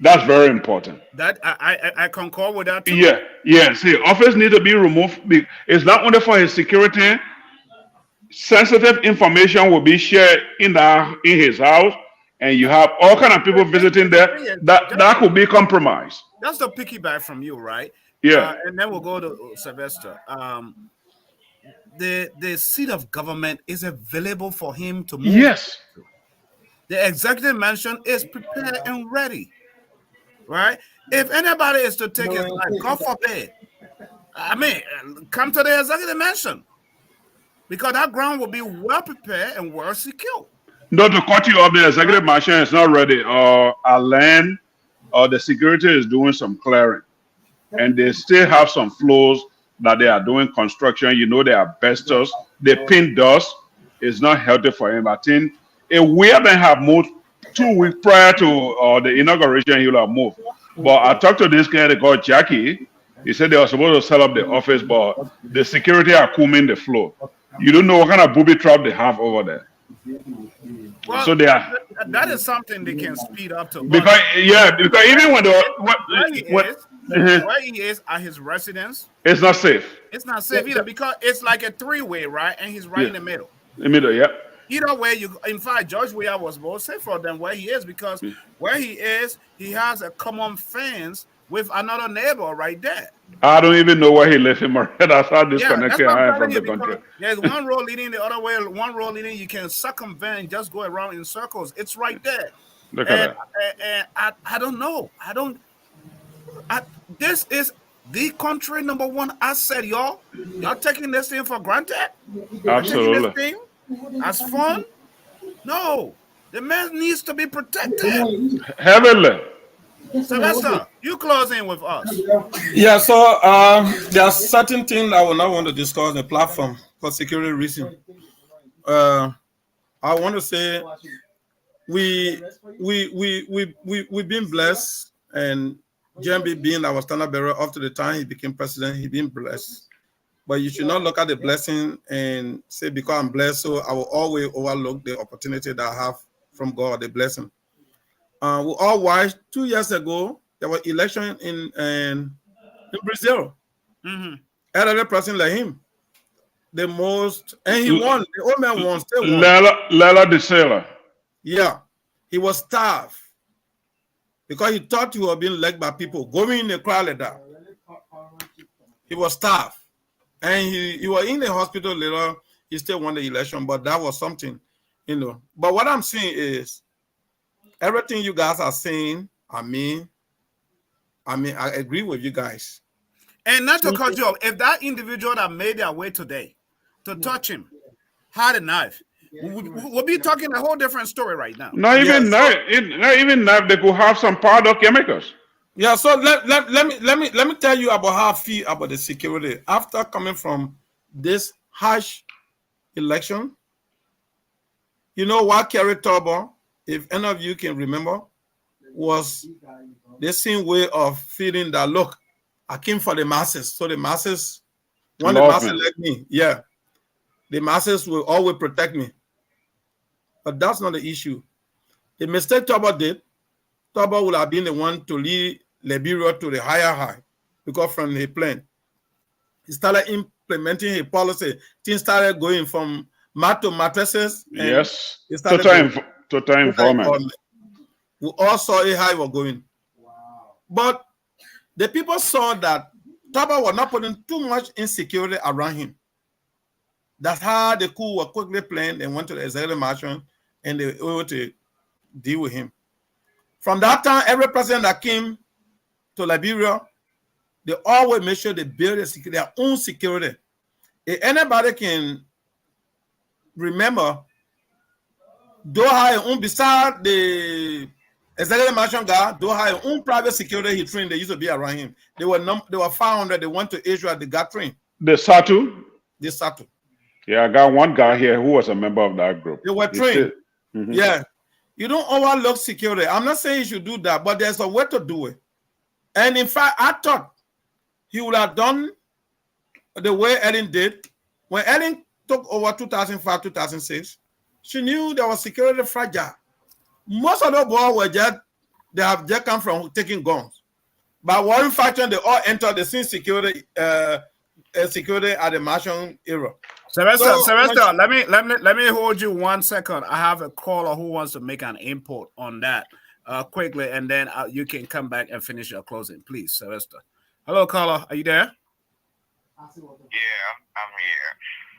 That's very important. That I concur with that too. Yeah, yes. His office needs to be removed. It's not only for his security. Sensitive information will be shared in his house, and you have all kind of people visiting there. That could be compromised. That's the piggyback from you, right? Yeah. And then we'll go to Sylvester. The seat of government is available for him to move. Yes. The executive mansion is prepared and ready, right? If anybody is to take his life, God forbid, I mean, come to the executive mansion. Because that ground will be well prepared and well secure. Not to cut you off, the executive mansion is not ready. Our land, the security is doing some clearing. And they still have some floors that they are doing construction. You know, they are asbestos. They paint dust. It's not healthy for him. I think if we have moved 2 weeks prior to the inauguration, he will have moved. But I talked to this guy called Jackie. He said they were supposed to set up the office, but the security are combing the floor. You don't know what kind of booby trap they have over there. Well, so they are. That is something they can speed up to. Because even when where he is at his residence, it's not safe. It's not safe either because it's like a three-way, right? And he's right in the middle. In the middle, yeah. Either way, in fact, George Weah was more safer than where he is because where he is, he has a common fence with another neighbor right there. I don't even know where he left him. That's how disconnected I am from the country. There's one road leading the other way, one road leading. You can circumvent and just go around in circles. It's right there. Look at that. And I don't know. This is the country #1 asset, y'all. Y'all taking this thing for granted? Absolutely. Taking this thing as fun? No. The man needs to be protected. Heavily. Sylvester, you close in with us. Yeah, so there are certain things I will not want to discuss on the platform for security reasons. I want to say we've been blessed, and JNB being our standard bearer up to the time he became president, he's been blessed. But you should not look at the blessing and say, because I'm blessed, so I will always overlook the opportunity that I have from God, the blessing. We all watched 2 years ago, there was election in Brazil. Another person like him, the most, and he won. The old man won, still won. Lala de Sela. Yeah, he was starved because he thought he was being led by people going in the crowd like that. He was starved, and he was in the hospital later. He still won the election, but that was something, you know. But what I'm saying is, everything you guys are saying, I agree with you guys. And not to cut you off, if that individual that made their way today to touch him had a knife, we'll be talking a whole different story right now. Not even knife. They could have some powder chemicals. Yeah. So let me tell you about how I feel about the security after coming from this harsh election. You know what carried Turbo, if any of you can remember, was the same way of feeling that, look, I came for the masses. So the masses, when the masses like me, yeah, the masses will always protect me. But that's not the issue. The mistake Turbo did, Turbo would have been the one to lead Liberia to the higher high, because from the plane, he started implementing a policy. Things started going from mat to mattresses. Yes, total involvement. We all saw how it was going. Wow. But the people saw that Turbo was not putting too much insecurity around him. That's how the coup was quickly planned and went to the executive mansion and they were able to deal with him. From that time, every president that came to Liberia, they always make sure they build their own security. If anybody can remember, Doha, beside the executive mansion guy, Doha, own private security he trained, they used to be around him. They were 500, they went to Israel, they got trained. The Satu? The Satu. Yeah, I got one guy here who was a member of that group. They were trained. Yeah. You don't overlook security. I'm not saying you should do that, but there's a way to do it. And in fact, I thought he would have done the way Ellen did. When Ellen took over 2005, 2006, she knew there was security fragile. Most of the boys they have just come from taking guns. But one faction, they all entered the same security security at the Martian era. Sylvester, let me hold you 1 second. I have a caller who wants to make an input on that quickly, and then you can come back and finish your closing, please, Sylvester. Hello, caller. Are you there? Yeah, I'm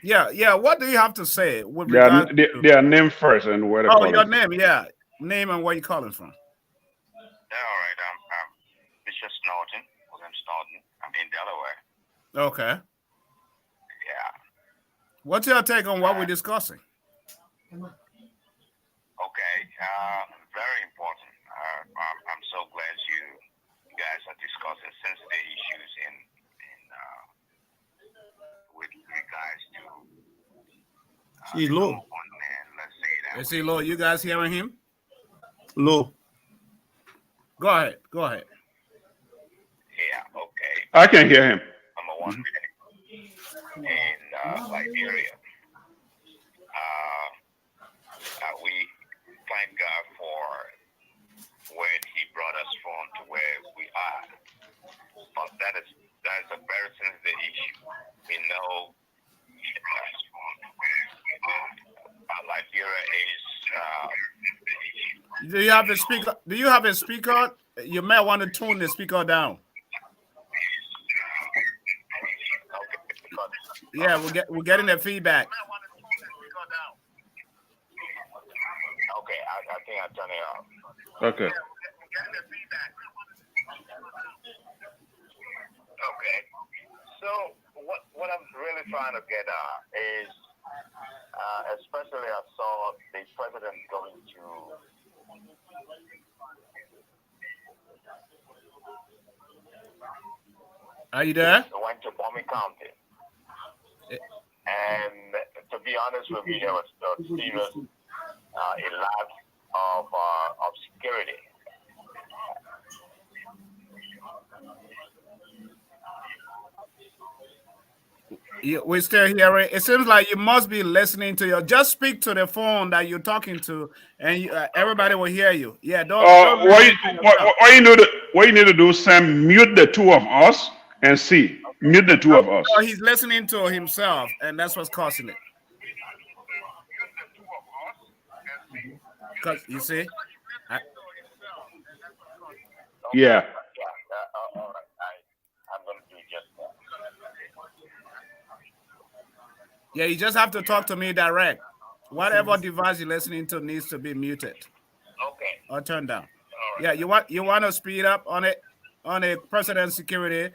here. Yeah. What do you have to say with their name first and where they're calling your name, yeah. Name and where you calling from. Yeah, all right. I'm Bishop Snowden, William Snowden. I'm in Delaware. Okay. Yeah. What's your take on what we're discussing? Okay. Very important. I'm so glad you guys are discussing sensitive issues in with regards to he's low. Let's say that. Is he low? You guys hearing him? Low. Go ahead. Yeah, okay. I can hear him. Number one, in Liberia. We thank God for where He brought us from to where we are. But that is a very sensitive issue. We know He brought us from to where we are. Liberia is. Do you have a speaker? Do you have a speaker? You may want to tune the speaker down. Yeah, we're getting the feedback. Okay, I think I turn it off. Okay. Okay. So what I'm really trying to get at is, especially I saw the president going to. Are you there? Went to Bombay County. And to be honest with you, there was a serious a lack of security. We're still hearing. It seems like you must be listening to your. Just speak to the phone that you're talking to, and everybody will hear you. Yeah, don't. What you need to do, Sam, mute the two of us and see. Mute the two of us. No, he's listening to himself, and that's what's causing it. Because you see, yeah. All right. I'm going to do just that. Yeah, you just have to talk to me direct. Whatever device you're listening to needs to be muted. Okay. Or turned down. Right. Yeah, you want to speed up on it on a president security.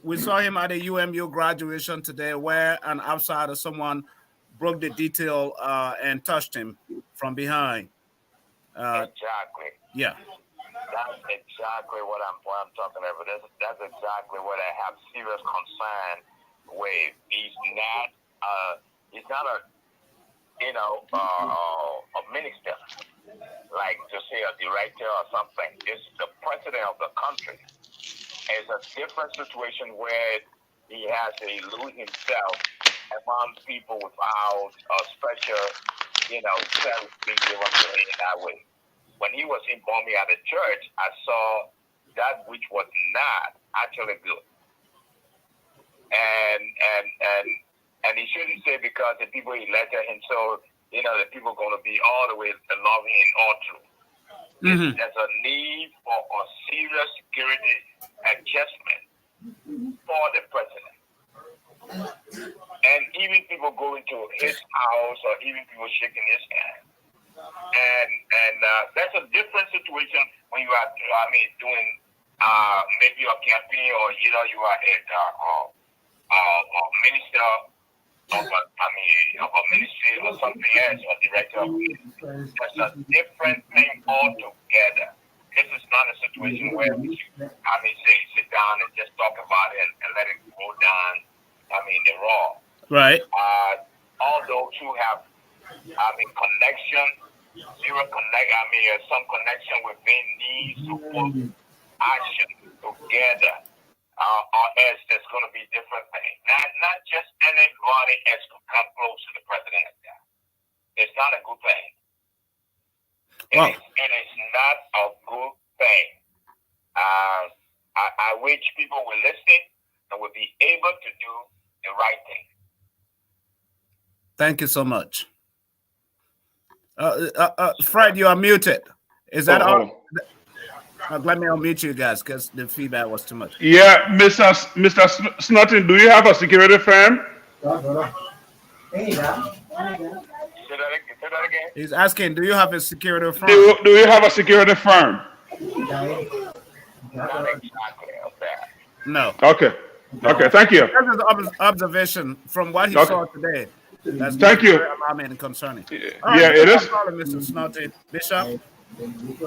We saw him at a UMU graduation today where an outsider, someone broke the detail and touched him from behind. Exactly. Yeah. That's exactly what I'm talking about. That's exactly what I have serious concern with. He's not a a minister, like to say a director or something. It's the president of the country. It's a different situation where he has to elude himself among people without a special, service being given to him in that way. When he was informing me at the church, I saw that which was not actually good. And he shouldn't say because the people elected him, so the people are going to be all the way loving and all true. Mm-hmm. There's a need for a serious security adjustment for the president. And even people going to his house or even people shaking his hand. And that's a different situation when you are, doing maybe a campaign or, you are a minister of a ministry or something else, or director of a ministry. That's a different thing altogether. This is not a situation where we should, say sit down and just talk about it and let it go down. The raw. Right. All those who have, connection, some connection within needs to put action together. Or else there's going to be different things. Not just anybody else to come close to the president. It's not a good thing. It is not a good thing. I wish people will listen and will be able to do the right thing. Thank you so much. Fred, you are muted. Is that all? Let me unmute you guys because the feedback was too much. Yeah, Mr. Snotting, do you have a security firm? Say that again. He's asking, do you have a security firm? Do you have a security firm? Not exactly of that. No. Okay, thank you. That's his observation from what he saw today. That's thank you. Alarming and concerning. Yeah, it is. Mr. Snotting. Bishop.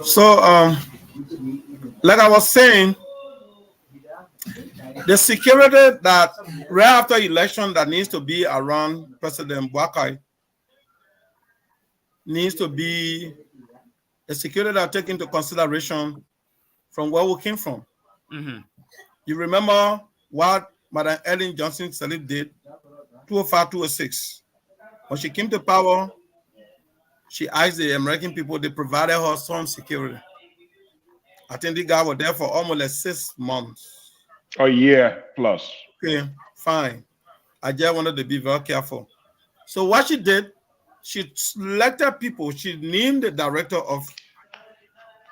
So, like I was saying, the security that right after election that needs to be around President Brodcast needs to be a security that take into consideration from where we came from. Mm-hmm. You remember what Madam Ellen Johnson Sirleaf did 2005, 2006. When she came to power, she asked the American people, they provided her some security. I think the guy was there for almost like 6 months. A year plus. Okay, fine. I just wanted to be very careful. So what she did, she selected people. She named the director of,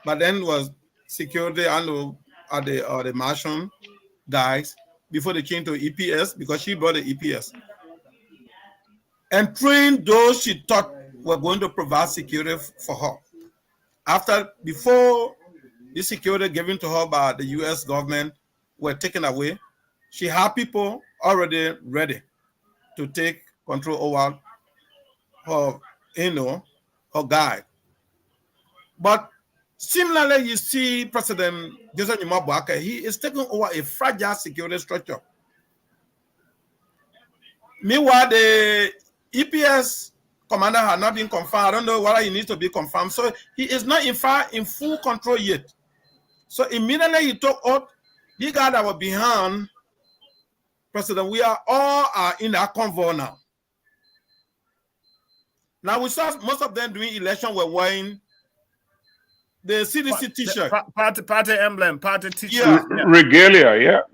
but then was security and the Martian guys before they came to EPS because she brought the EPS. And trained those she thought were going to provide security for her. Before the security given to her by the U.S. government were taken away, she had people already ready to take control over her, her guy. But similarly, you see President Joseph Brodcast, he is taking over a fragile security structure. Meanwhile, the EPS commander had not been confirmed. I don't know whether he needs to be confirmed. So he is not in full control yet. So immediately he took out the guy that were behind President. We are all in that convoy now. Now we saw most of them during election were wearing the CDC T-shirt, party emblem, party T-shirt, regalia,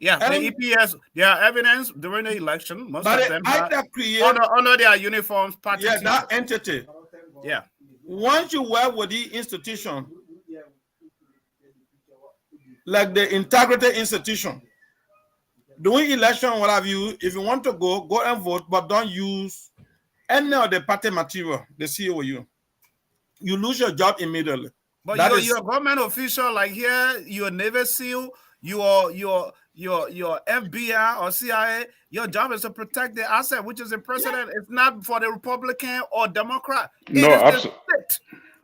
Yeah, the EPS, their evidence during the election, most of them under their uniforms, party T-shirt. That entity. Yeah. Once you work with the institution, like the integrity institution, during election, what have you, if you want to go and vote, but don't use any of the party material, the COU. You lose your job immediately. But you're a government official, like here, you're a Navy SEAL, your FBI or CIA, your job is to protect the asset, which is the president. It's not for the Republican or Democrat. No, absolutely.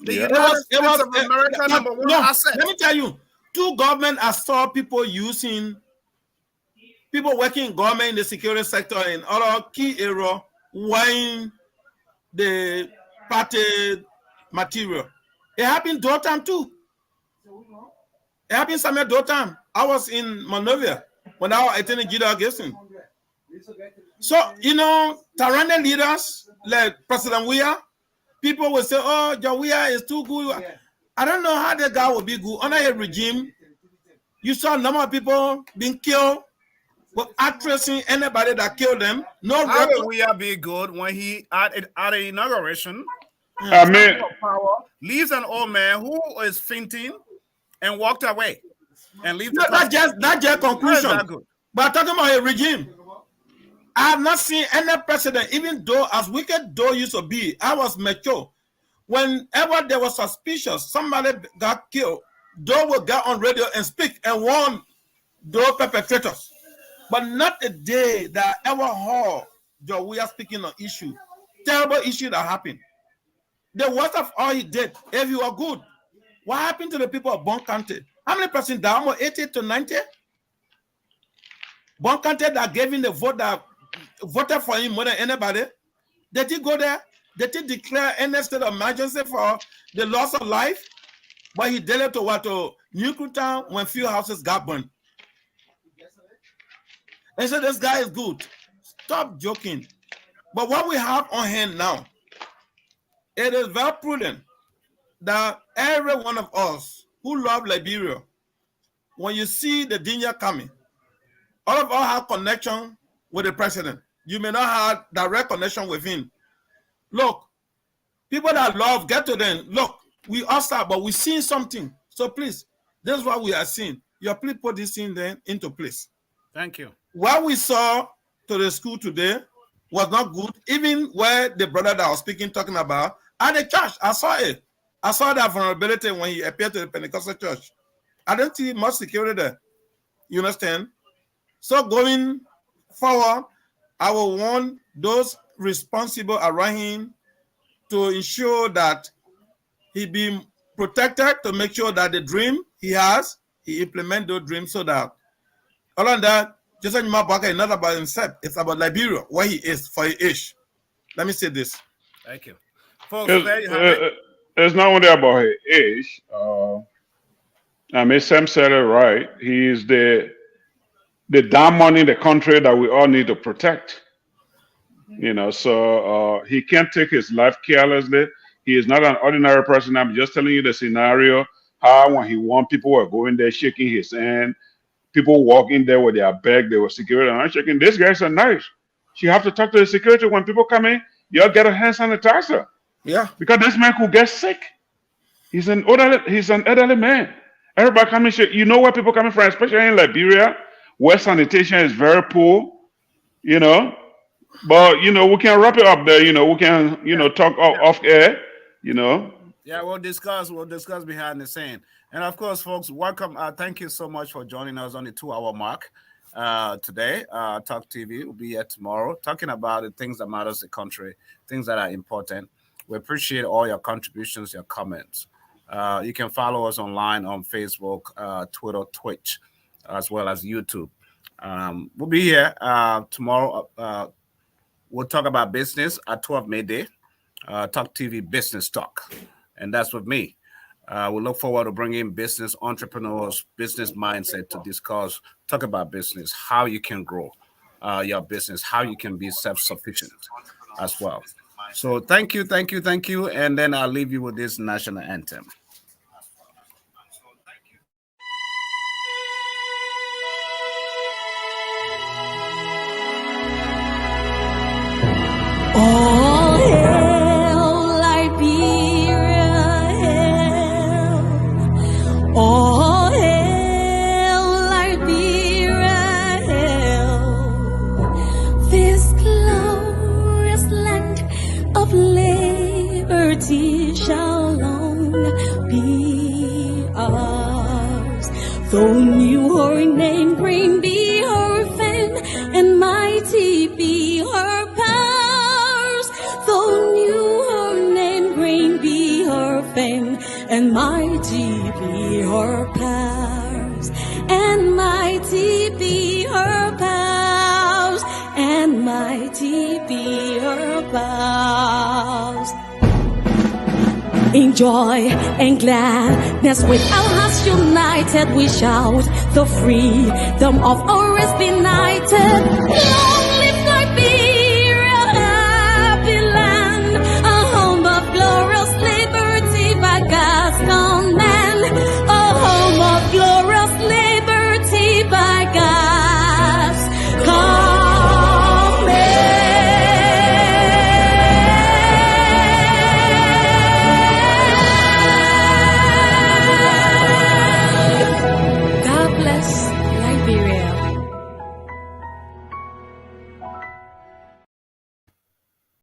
The United States of America, number one asset. Let me tell you, two governments I saw people working in government in the security sector in other key area wearing the party material. It happened Dothan too. It happened somewhere Dothan. I was in Monrovia when I was attending General Gibson. So, tyrannical leaders like President Weah, people will say, oh, John Weah is too good. I don't know how that guy will be good. Under his regime, you saw a number of people being killed, but tracing anybody that killed them. No, how will Weah be good when he at the inauguration? I mean, power leaves an old man who is fainting and walked away and leave. That's just conclusion. But talking about a regime, I have not seen any president, even though as wicked though used to be, I was mature. Whenever there was suspicious, somebody got killed, Doe will get on radio and speak and warn those perpetrators. But not a day that I ever heard Joe Weah speaking on issue, terrible issue that happened. The worst of all he did, if you are good, what happened to the people of Bon County? How many percent down? Almost 80 to 90? Bon County that gave him the vote that voted for him more than anybody. Did he go there? Did he declare any state of emergency for the loss of life? But he did it to what? To Newtown when few houses got burned. And so this guy is good. Stop joking. But what we have on hand now, it is very prudent that every one of us who love Liberia, when you see the danger coming, all of us have connection with the president. You may not have direct connection with him. Look, people that love, get to them. Look, we all start, but we see something. So please, this is what we are seeing. Please put this thing then into place. Thank you. What we saw to the school today was not good. Even where the brother that I was speaking, talking about, at the church, I saw it. I saw that vulnerability when he appeared to the Pentecostal church. I don't see much security there. You understand? So going forward, I will want those responsible around him to ensure that he be protected, to make sure that the dream he has, he implement those dreams so that all of that, just like Mabaka is not about himself, it's about Liberia, where he is for his age. Let me say this. Thank you. Folks, there you have it. It's not only about his age. I mean, Sam said it right. He is the diamond in the country that we all need to protect. So he can't take his life carelessly. He is not an ordinary person. I'm just telling you the scenario, how when he won, people were going there shaking his hand. People walking there with their bag, they were security and I'm shaking. This guy's a nice. You have to talk to the security when people come in. You all get a hand sanitizer. Yeah. Because this man could get sick. He's an elderly man. Everybody coming, you know where people coming from, especially in Liberia, where sanitation is very poor, But we can wrap it up there, we can, talk off air, Yeah, we'll discuss behind the scene. And of course, folks, welcome. Thank you so much for joining us on the 2-hour mark today. Talk TV will be here tomorrow, talking about the things that matters the country, things that are important. We appreciate all your contributions, your comments. You can follow us online on Facebook, Twitter, Twitch, as well as YouTube. We'll be here tomorrow. We'll talk about business at 12 midday. Talk TV Business Talk. And that's with me. We look forward to bringing business entrepreneurs, business mindset to talk about business, how you can grow your business, how you can be self-sufficient as well. So thank you. And then I'll leave you with this national anthem. All hail Liberia, hail. All hail Liberia, hail. This glorious land of liberty shall long be ours. Though new her name, great be her fame, and mighty be her powers. Though new her name, great be her fame, and mighty be her powers, and mighty be her powers, and mighty be her powers. In joy and gladness, with our hearts united, we shout the freedom of our rest benighted.